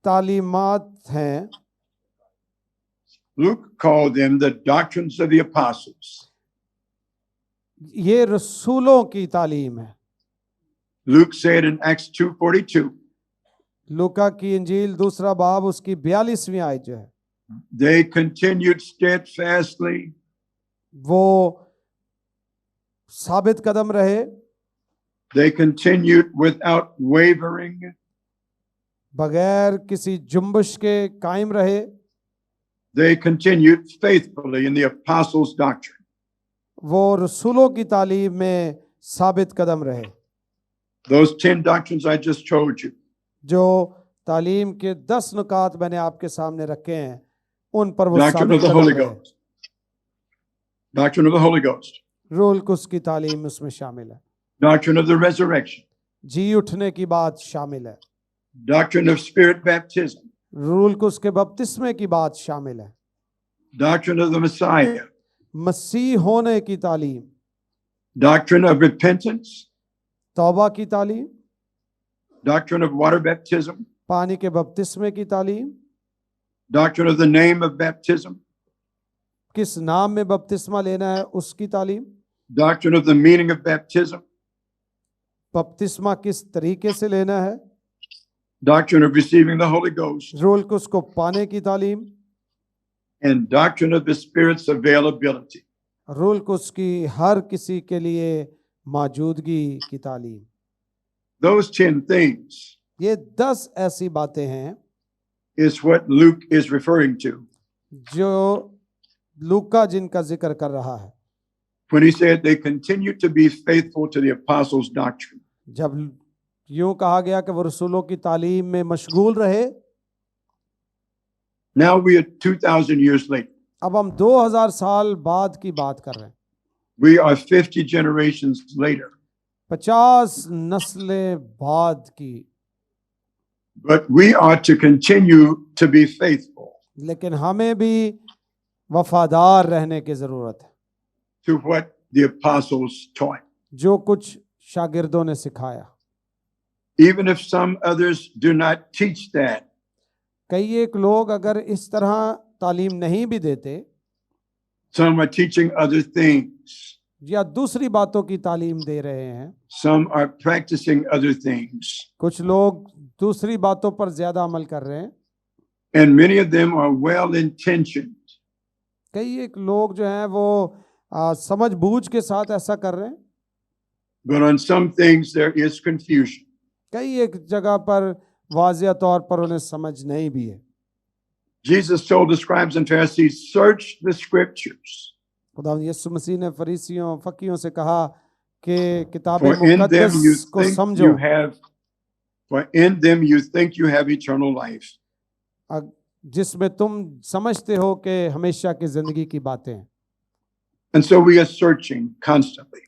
तालीमात हैं, Luke called them the doctrines of the apostles. ये रसूलों की तालीम है। Luke said in Acts 2:42, लूका की इंजील 2 बाब उसकी 42वीं आयत जो है, they continued steadfastly, वो साबित कदम रहे, they continued without wavering, बगैर किसी जुम्बश के कायम रहे, they continued faithfully in the apostles' doctrine. वो रसूलों की तालीम में साबित कदम रहे। Those 10 doctrines I just told you, जो तालीम के 10 नुकात मैंने आपके सामने रखे हैं, उन पर वो doctrine साबित of the कदम Holy रहे। Ghost, doctrine of the Holy Ghost, rule कुछ की तालीम उसमें शामिल है, doctrine of the resurrection, जी उठने की बात शामिल है, doctrine of spirit baptism, rule कुछ के बपतिस्मे की बात शामिल है, doctrine of the Messiah, मसीह होने की तालीम, doctrine of repentance, तौबा की तालीम, doctrine of water baptism, पानी के बपतिस्मे की तालीम, doctrine of the name of baptism, किस नाम में बपतिस्मा लेना है उसकी तालीम, doctrine of the meaning of baptism, बपतिस्मा किस तरीके से लेना है, doctrine of receiving the Holy Ghost, rule कुछ को पाने की तालीम, and doctrine of the Spirit's availability. Rule कुछ की हर किसी के लिए मौजूदगी की तालीम। Those 10 things ये 10 ऐसी बातें हैं is what Luke is referring to जो लूका जिनका जिक्र कर रहा है when he said they continued to be faithful to the apostles' doctrine. जब यूं कहा गया कि वो रसूलों की तालीम में मशगूल रहे। Now we are 2,000 years later. अब हम 2000 साल बाद की बात कर रहे हैं, We are 50 generations later. 50 नस्लें बाद की, But we are to continue to be faithful लेकिन हमें भी वफादार रहने की जरूरत है to what the apostles taught. जो कुछ शागिर्दों ने सिखाया। Even if some others do not teach that, कई एक लोग अगर इस तरह तालीम नहीं भी देते some are teaching other things, या दूसरी बातों की तालीम दे रहे हैं, some are practicing other things, कुछ लोग दूसरी बातों पर ज्यादा अमल कर रहे हैं, and many of them are well intentioned. कई एक लोग जो हैं वो समझ बूझ के साथ ऐसा कर रहे हैं, But on some things there is confusion. कई एक जगह पर वाज़िया तौर पर उन्हें समझ नहीं भी है। Jesus told the scribes and Pharisees, search the scriptures, खुदा यीशु मसीह ने फरीसियों फकीयों से कहा कि किताब for in them you मुकद्दस को think समझो, you have, for in them you think you have eternal life. जिसमें तुम समझते हो कि हमेशा की जिंदगी की बातें हैं। And so we are searching constantly.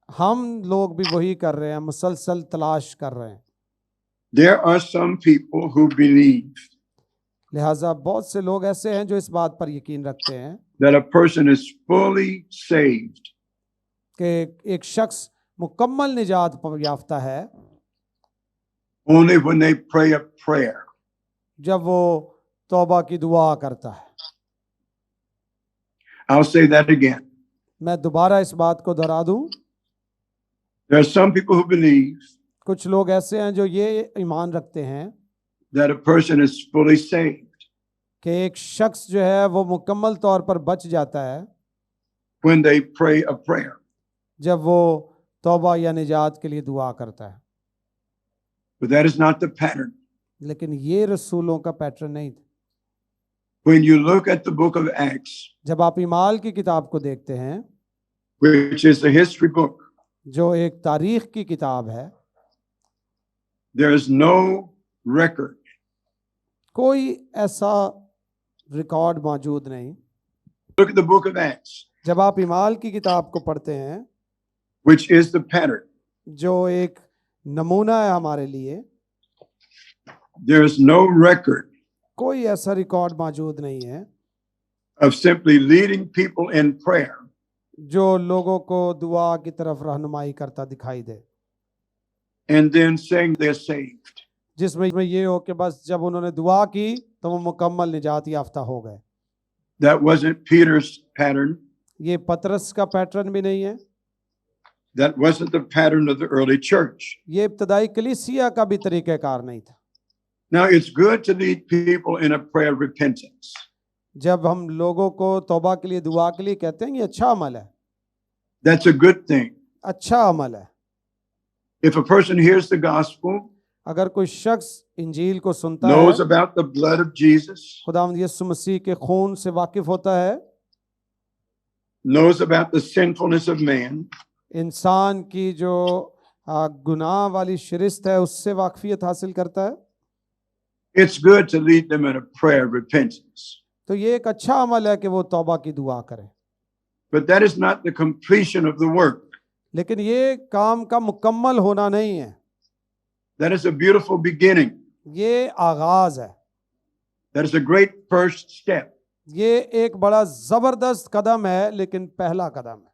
हम लोग भी वही कर रहे हैं, मुसलसल तलाश कर रहे हैं। There are some people who believe लिहाजा बहुत से लोग ऐसे हैं जो इस बात पर यकीन रखते हैं that a person is fully saved कि एक शख्स मुकम्मल निजात याफ्ता है only when they pray a prayer. जब वो तौबा की दुआ करता है। I'll say that again. मैं दोबारा इस बात को दोहरा दूं, There are some people who believe कुछ लोग ऐसे हैं जो ये ईमान रखते हैं that a person is fully saved कि एक शख्स जो है वो मुकम्मल तौर पर बच जाता है when they pray a prayer. जब वो तौबा या निजात के लिए दुआ करता है। But that is not the pattern. लेकिन ये रसूलों का पैटर्न नहीं था। When you look at the book of Acts, जब आप ईमाल की किताब को देखते हैं which is a history book, जो एक तारीख की किताब है, there is no record कोई ऐसा रिकॉर्ड मौजूद नहीं। look at the book of Acts, जब आप ईमाल की किताब को पढ़ते हैं which is the pattern, जो एक नमूना है हमारे लिए, there is no record कोई ऐसा रिकॉर्ड मौजूद नहीं है of simply leading people in prayer जो लोगों को दुआ की तरफ रहनुमाई करता दिखाई दे, and then saying they're saved. जिसमें ये हो कि बस जब उन्होंने दुआ की तो वो मुकम्मल निजात याफ्ता हो गए। That wasn't Peter's pattern. ये पतरस का पैटर्न भी नहीं है, That wasn't the pattern of the early church. ये इब्तदाई कलीसिया का भी तरीक़ाकार नहीं था। Now, it's good to lead people in a prayer of repentance. जब हम लोगों को तौबा के लिए दुआ के लिए कहते हैं, ये अच्छा अमल है, That's a good thing. अच्छा अमल है। If a person hears the gospel, अगर कोई शख्स इंजील को सुनता knows है, about the blood of Jesus, खुदावंद यीशु मसीह के खून से वाकिफ होता है, knows about the sinfulness of man, इंसान की जो गुनाह वाली शिरस्त है उससे वाकफियत हासिल करता है, it's good to lead them in a prayer of repentance. तो ये एक अच्छा अमल है कि वो तौबा की दुआ करें। But that is not the completion of the work. लेकिन ये काम का मुकम्मल होना नहीं है, That is a beautiful beginning. ये आगाज है, That is a great first step. ये एक बड़ा जबरदस्त कदम है, लेकिन पहला कदम है।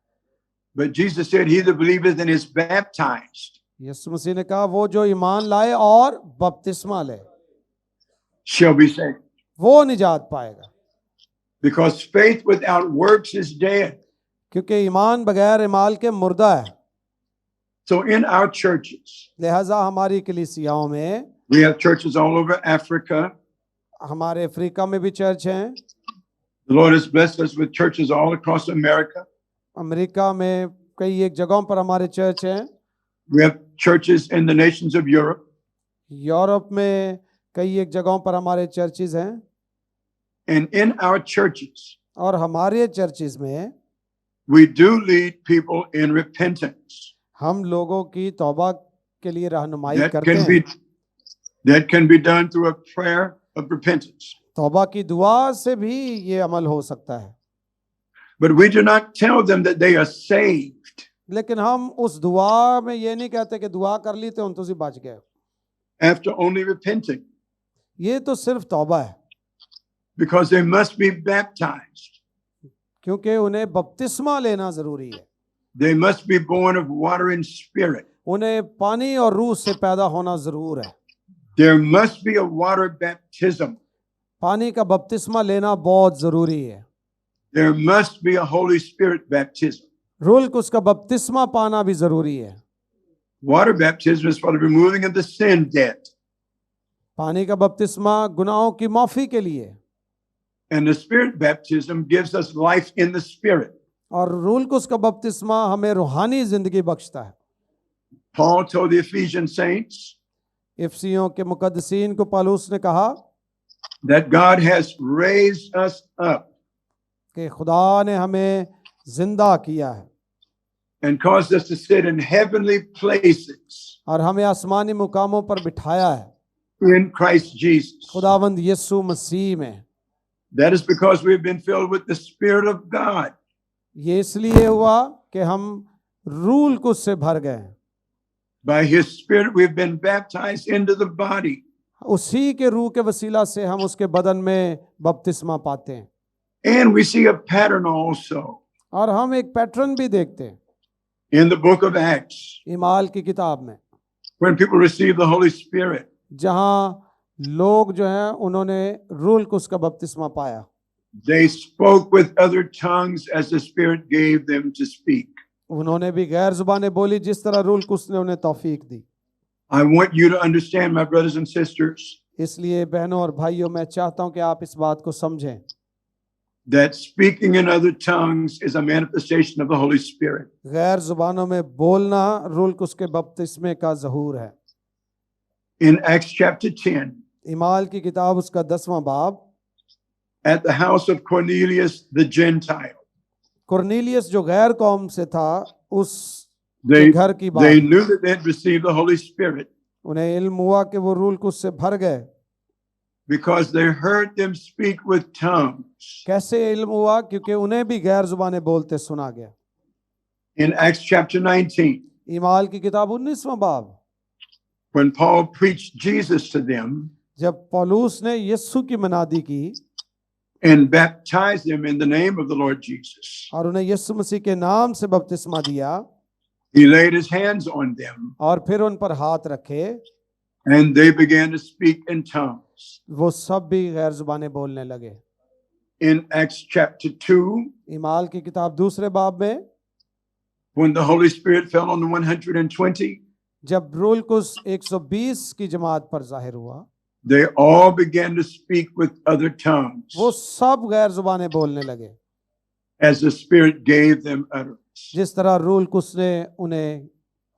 But Jesus said, he that believeth and is baptized यीशु मसीह ने कहा वो जो ईमान लाए और बपतिस्मा ले shall be saved. वो निजात पाएगा, Because faith without works is dead. क्योंकि ईमान बगैर इमाल के मुर्दा है। So in our churches, लिहाजा हमारी कलीसियाओं में, we have churches all over Africa. हमारे अफ्रीका में भी चर्च हैं, The Lord has blessed us with churches all across America. America में कई एक जगहों पर हमारे चर्च हैं, We have churches in the nations of Europe. Europe में कई एक जगहों पर हमारे चर्चेज हैं, And in our churches, और हमारे चर्चेज में we do lead people in repentance. हम लोगों की तौबा के लिए रहनुमाई That करते can हैं। be done through a prayer of repentance. तौबा की दुआ से भी ये अमल हो सकता है, But we do not tell them that they are saved लेकिन हम उस दुआ में ये नहीं कहते कि दुआ कर ली तो हम तुसी बच गए। after only repenting, ये तो सिर्फ तौबा है, because they must be baptized. क्योंकि उन्हें बपतिस्मा लेना जरूरी है, They must be born of water and spirit. उन्हें पानी और रूह से पैदा होना जरूर है। There must be a water baptism. पानी का बपतिस्मा लेना बहुत जरूरी है। There must be a Holy Spirit baptism. Rule कुछ का बपतिस्मा पाना भी जरूरी है। Water baptism is for the removing of the sin debt. पानी का बपतिस्मा गुनाहों की माफी के लिए, And the Spirit baptism gives us life in the Spirit. और रूल कुछ का बपतिस्मा हमें रूहानी जिंदगी बख्शता है। Paul told the Ephesian saints इफसियों के मुकद्दसीन को पौलुस ने कहा that God has raised us up कि खुदा ने हमें जिंदा किया है and caused us to sit in heavenly places और हमें आसमानी मुकामों पर बिठाया है in Christ Jesus. खुदावंद यीशु मसीह में। That is because we've been filled with the Spirit of God. ये इसलिए हुआ कि हम रूल कुछ से भर गए हैं। By His Spirit, we've been baptized into the body. उसी के रूह के वसीला से हम उसके बदन में बपतिस्मा पाते हैं। And we see a pattern also और हम एक पैटर्न भी देखते हैं in the book of Acts इमाल की किताब में, when people receive the Holy Spirit. जहां लोग जो हैं उन्होंने रूल कुछ का बपतिस्मा पाया। They spoke with other tongues as the Spirit gave them to speak. उन्होंने भी गैर जुबानें बोली जिस तरह रूल कुछ ने उन्हें तौफीक दी। I want you to understand, my brothers and sisters, इसलिए बहनों और भाइयों, मैं चाहता हूं कि आप इस बात को समझें that speaking in other tongues is a manifestation of the Holy Spirit. गैर जुबानों में बोलना रूल कुछ के बपतिस्मे का ज़हूर है। In Acts chapter 10, इमाल की किताब उसका 10वां बाब, at the house of Cornelius the Gentile, कुरनीलियस जो गैर कौम से था उस they, घर की they बात, knew that they had received the Holy Spirit उन्हें इल्म हुआ कि वो रूल कुछ से भर गए। because they heard them speak with tongues. कैसे इल्म हुआ? क्योंकि उन्हें भी गैर जुबानें बोलते सुना गया। In Acts chapter 19, इमाल की किताब 19वां बाब, when Paul preached Jesus to them जब पौलुस ने यीशु की मनादी की and baptized them in the name of the Lord Jesus, और उन्हें यीशु मसीह के नाम से बपतिस्मा दिया he laid his hands on them और फिर उन पर हाथ रखे, and they began to speak in tongues. वो सब भी गैर जुबानें बोलने लगे। In Acts chapter 2, इमाल की किताब 2 बाब में, when the Holy Spirit fell on the 120, जब रूल कुछ 120 की जमात पर जाहिर हुआ, they all began to speak with other tongues वो सब गैर जुबानें बोलने लगे as the Spirit gave them utterance. जिस तरह रूल कुछ ने उन्हें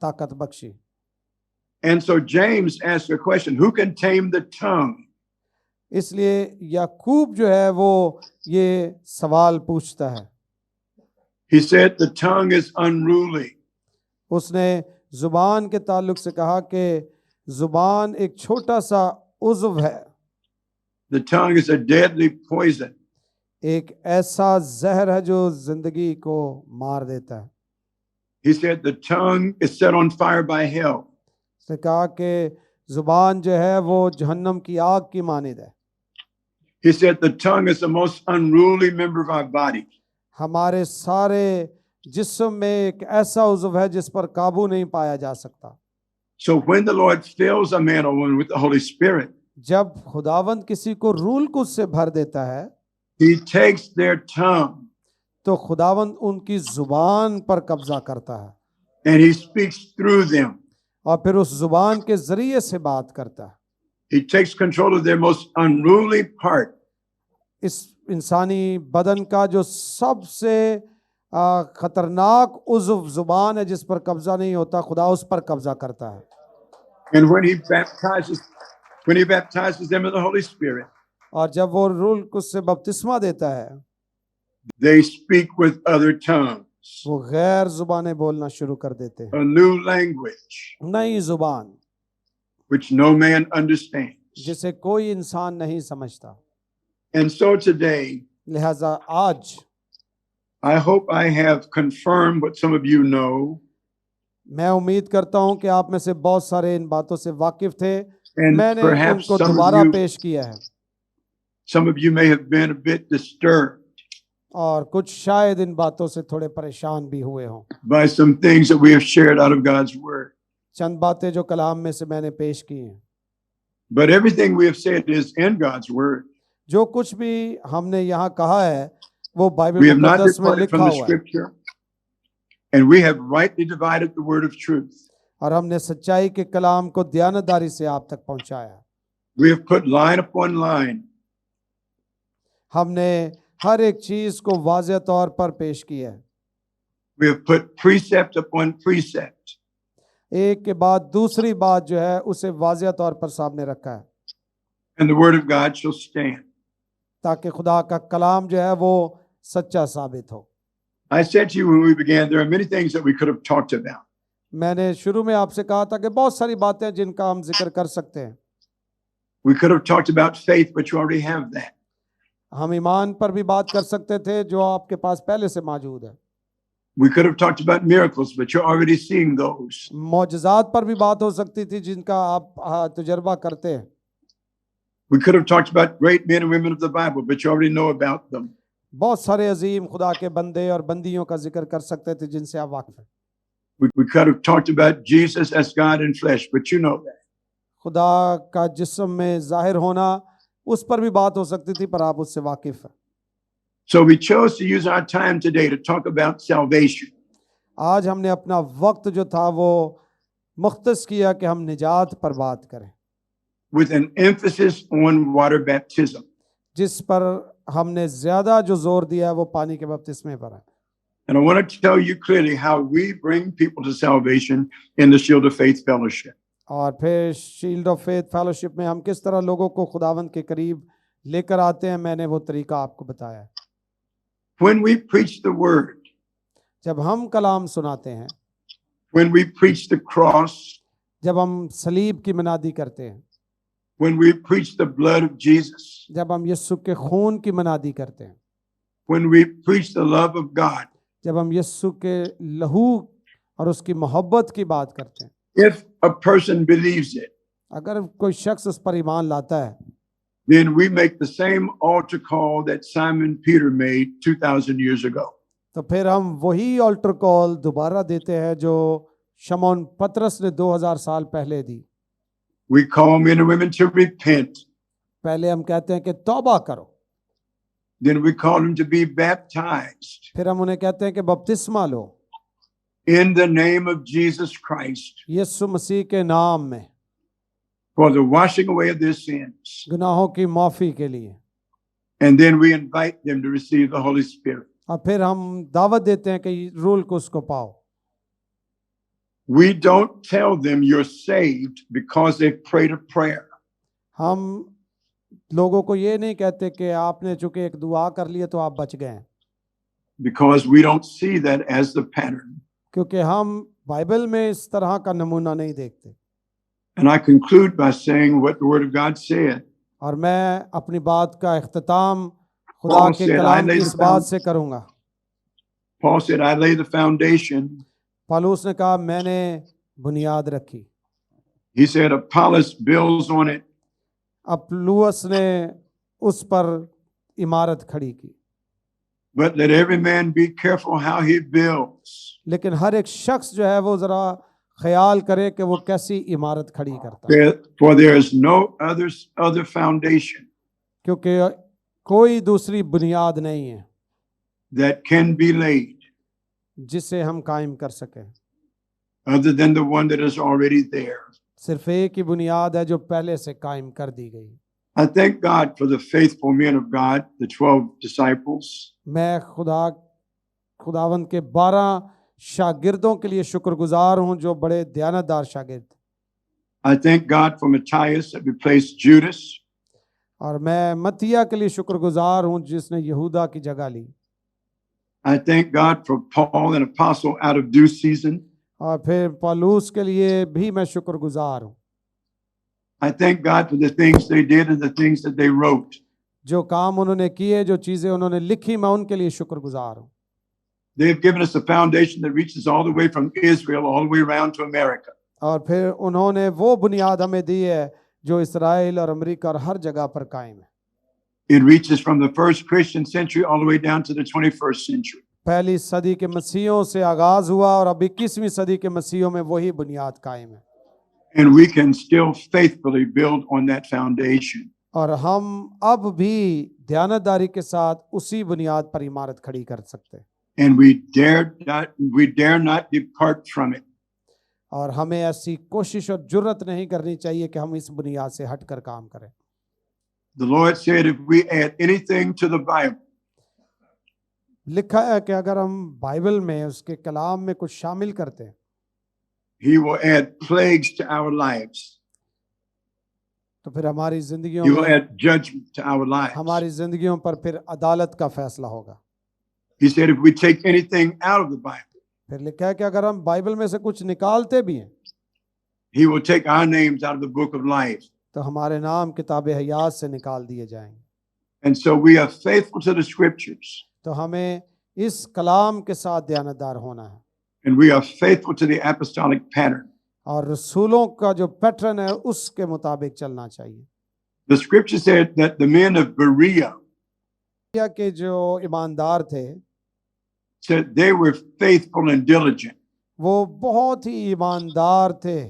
ताकत Bakshi. And so James asked a question, who can tame the tongue? इसलिए याकूब जो है वो ये सवाल पूछता है। He said the tongue is unruly. उसने जुबान के ताल्लुक से कहा कि जुबान एक छोटा सा उज़्व है, The tongue is a deadly poison. एक ऐसा जहर है जो जिंदगी को मार देता है। He said the tongue is set on fire by hell. उसने कहा कि जुबान जो है वो जहन्नम की आग की मानिद है। He said the tongue is the most unruly member of our body. हमारे सारे जिस्म में एक ऐसा उज़्व है जिस पर काबू नहीं पाया जा सकता। So when the Lord fills a man or woman with the Holy Spirit, जब खुदावंद किसी को रूल कुछ से भर देता है He takes their tongue तो खुदावंद उनकी जुबान पर कब्जा करता है and He speaks through them. और फिर उस जुबान के जरिए से बात करता है। He takes control of their most unruly part. इस इंसानी बदन का जो सबसे खतरनाक उज़्व जुबान है जिस पर कब्जा नहीं होता, खुदा उस पर कब्जा करता है। And when He baptizes them in the Holy Spirit, और जब वो रूल कुछ से बपतिस्मा देता है they speak with other tongues, वो गैर जुबानें बोलना शुरू कर देते हैं, a new language नई जुबान which no man understands. जिसे कोई इंसान नहीं समझता। And so today, लिहाजा आज I hope I have confirmed what some of you know, मैं उम्मीद करता हूं कि आप में से बहुत सारे इन बातों से वाकिफ थे। and मैंने perhaps उनको दोबारा पेश किया है some of you may have been a bit disturbed और कुछ शायद इन बातों से थोड़े परेशान भी हुए हों। by some things that we have shared out of God's Word. चंद बातें जो कलाम में से मैंने पेश की हैं, But everything we have said is in God's Word. जो कुछ भी हमने यहाँ कहा है वो We बाइबल have not मुकद्दस में departed लिखा from the हुआ है scripture, and we have rightly divided the word of truth. और हमने सच्चाई के कलाम को दयानतदारी से आप तक पहुंचाया। We have put line upon line, हमने हर एक चीज को वाज़ेह तौर पर पेश किया है, we have put precept upon precept, एक के बाद दूसरी बात जो है उसे वाज़ेह तौर पर सामने रखा है and the word of God shall stand. ताकि खुदा का कलाम जो है वो सच्चा साबित हो। I said to you when we began, there are many things that we could have talked about. मैंने शुरू में आपसे कहा था कि बहुत सारी बातें हैं जिनका हम जिक्र कर सकते हैं। We could have talked about faith, but you already have that. हम ईमान पर भी बात कर सकते थे जो आपके पास पहले से मौजूद है। We could have talked about miracles, but you're already seeing those. मौजज़ात पर भी बात हो सकती थी जिनका आप तजुर्बा करते हैं। We could have talked about great men and women of the Bible, but you already know about them. बहुत सारे अजीम खुदा के बंदे और बंदियों का जिक्र कर सकते थे जिनसे आप वाकिफ हैं। We could have talked about Jesus as God in flesh, but you know that. खुदा का जिस्म में जाहिर होना उस पर भी बात हो सकती थी पर आप उससे वाकिफ हैं। So we chose to use our time today to talk about salvation. आज हमने अपना वक्त जो था वो मुख्तस किया कि हम निजात पर बात करें, with an emphasis on water baptism. जिस पर हमने ज्यादा जो जोर दिया है वो पानी के बपतिस्मे पर है। And I want to tell you clearly how we bring people to salvation in the Shield of Faith Fellowship. और फिर शील्ड ऑफ फेथ फेलोशिप में हम किस तरह लोगों को खुदावंद के करीब लेकर आते हैं, मैंने वो तरीका आपको बताया है। When we preach the word, जब हम कलाम सुनाते हैं, when we preach the cross, जब हम सलीब की मनादी करते हैं, when we preach the blood of Jesus, जब हम यीशु के खून की मनादी करते हैं, when we preach the love of God, जब हम यीशु के लहू और उसकी मोहब्बत की बात करते हैं, if a person believes it, अगर कोई शख्स उस पर ईमान लाता है, then we make the same altar call that Simon Peter made 2,000 years ago. तो फिर हम वही ऑल्टर कॉल दोबारा देते हैं जो शमौन पतरस ने 2000 साल पहले दी। We call men and women to repent. पहले हम कहते हैं कि तौबा करो, Then we call them to be baptized फिर हम उन्हें कहते हैं कि बपतिस्मा लो in the name of Jesus Christ यीशु मसीह के नाम में for the washing away of their sins. गुनाहों की माफ़ी के लिए। And then we invite them to receive the Holy Spirit. और फिर हम दावत देते हैं कि रूल को उसको पाओ। We don't tell them you're saved because they prayed a prayer. हम लोगों को ये नहीं कहते कि आपने चूंकि एक दुआ कर लिए तो आप बच गए, Because we don't see that as the pattern. क्योंकि हम बाइबल में इस तरह का नमूना नहीं देखते। And I conclude by saying what the Word of God said. और मैं अपनी बात का इख्तिताम खुदा Paul के said, कलाम "I lay की the इस बात से करूंगा। Paul said, I lay the foundation. पौलुस ने कहा मैंने बुनियाद रखी, He said, Apollos builds on it. Apollos ने उस पर इमारत खड़ी की, But let every man be careful how he builds. लेकिन हर एक शख्स जो है वो जरा ख्याल करे कि वो कैसी इमारत खड़ी करता है, For there is no other foundation क्योंकि कोई दूसरी बुनियाद नहीं है that can be laid जिसे हम कायम कर सकें, other than the one that is already there. सिर्फ एक ही बुनियाद है जो पहले से कायम कर दी गई। I thank God for the faithful men of God, the 12 disciples. मैं खुदावंद के 12 शागिर्दों के लिए शुक्रगुजार हूं जो बड़े दयानतदार शागिर्द। I thank God for Matthias that replaced Judas. और मैं मत्तिया के लिए शुक्रगुजार हूं जिसने यहूदा की जगह ली। I thank God for Paul, an apostle out of due season. और फिर पौलुस के लिए भी मैं शुक्रगुजार हूं, I thank God for the things they did and the things that they wrote. जो काम उन्होंने किए, जो चीजें उन्होंने लिखी, मैं उनके लिए शुक्रगुजार हूं। They've given us a foundation that reaches all the way from Israel all the way around to America. और फिर उन्होंने वो बुनियाद हमें दी है जो इसराइल और अमेरिका और हर जगह पर कायम है। It reaches from the first Christian century all the way down to the 21st century. पहली सदी के मसीहों से आगाज हुआ और अब 21वीं सदी के मसीहों में वही बुनियाद कायम है। And we can still faithfully build on that foundation. और हम अब भी ध्यानदारी के साथ उसी बुनियाद पर इमारत खड़ी कर सकते हैं and we dare not depart from it. और हमें ऐसी कोशिश और जुर्रत नहीं करनी चाहिए कि हम इस बुनियाद से हटकर काम करें। The Lord said if we add anything to the Bible, लिखा है कि अगर हम बाइबल में उसके कलाम में कुछ शामिल करते हैं He will add plagues to our lives. तो फिर हमारी जिंदगियों He will में add judgment to our lives. हमारी जिंदगियों पर फिर अदालत का फैसला होगा। He said if we take anything out of the Bible, फिर लिखा है कि अगर हम बाइबल में से कुछ निकालते भी हैं He will take our names out of the book of life. तो हमारे नाम किताब हयात से निकाल दिए जाएंगे। And so we are faithful to the scriptures, तो हमें इस कलाम के साथ ध्यानदार होना है and we are faithful to the apostolic pattern. और रसूलों का जो पैटर्न है उसके मुताबिक चलना चाहिए। The scripture said that the men of Berea या के जो ईमानदार थे said they were faithful and diligent, वो बहुत ही ईमानदार थे,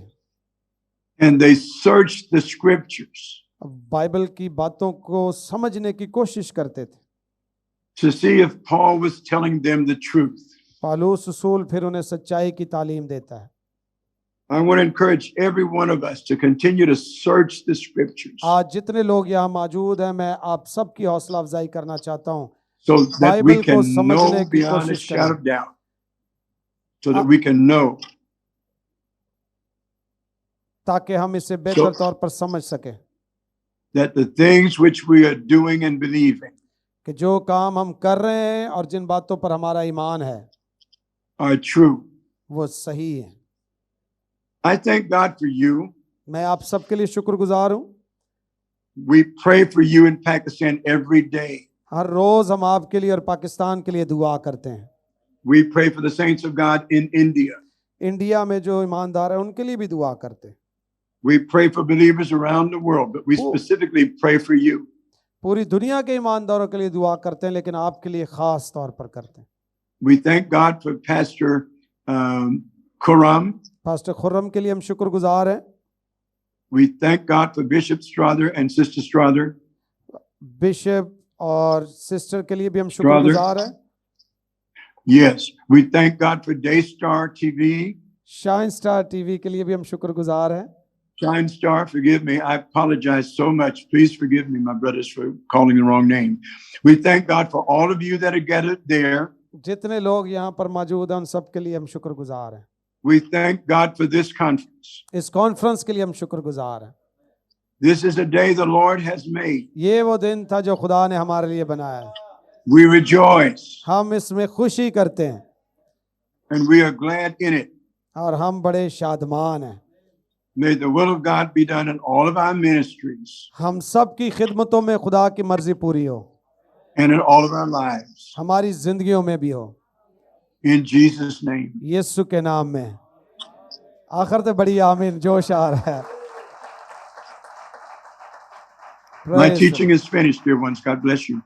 and they searched the scriptures Bible की बातों को समझने की कोशिश करते थे। to see if Paul was telling them the truth. Paulus रसूल फिर उन्हें सच्चाई की तालीम देता है। I want to encourage every one of us to continue to search the scriptures आज जितने लोग यहाँ मौजूद हैं मैं आप सबकी हौसला अफजाई करना चाहता हूँ so that we बाइबल को can समझने know की beyond a कोशिश shadow करें of doubt, so that we can know. ताकि हम इसे बेहतर तौर पर समझ सकें That the things which we are doing and believing कि जो काम हम कर रहे हैं और जिन बातों पर हमारा ईमान है are true. वो सही है। I thank God for you. मैं आप सबके लिए शुक्रगुजार हूँ। We pray for you in Pakistan every day. हर रोज हम आपके लिए और पाकिस्तान के लिए दुआ करते हैं। We pray for the saints of God in India. India में जो ईमानदार है उनके लिए भी दुआ करते हैं। We pray for believers around the world, but we specifically pray for you. पूरी दुनिया के ईमानदारों के लिए दुआ करते हैं लेकिन आपके लिए खास तौर पर करते हैं। We thank God for Pastor Khurram. Pastor Khurram के लिए हम शुक्रगुजार हैं। We thank God for Bishop Strother and Sister Strother. Bishop और सिस्टर के लिए भी हम शुक्रगुजार हैं। Yes, we thank God for Daystar TV. Shine star TV के लिए भी हम शुक्रगुजार हैं। Shine Star, forgive me. I apologize so much. Please forgive me, my brothers, for calling the wrong name. We thank God for all of you that are gathered there. जितने लोग यहाँ पर मौजूद हैं उन सब के लिए हम शुक्रगुजार हैं। We thank God for this conference. इस कॉन्फ्रेंस के लिए हम शुक्रगुजार हैं। This is a day the Lord has made. ये वो दिन था जो खुदा ने हमारे लिए बनाया है। We rejoice हम इसमें खुशी करते हैं and we are glad in it. और हम बड़े शादमान हैं। May the will of God be done in all of our ministries हम सब की खिदमतों में खुदा की मर्जी पूरी हो and in all of our lives. हमारी जिंदगियों में भी हो In Jesus' name. यीशु के नाम में। आखिर तो बड़ी आमीन जोश आ रहा है। My Praise teaching is finished, dear ones. God bless you.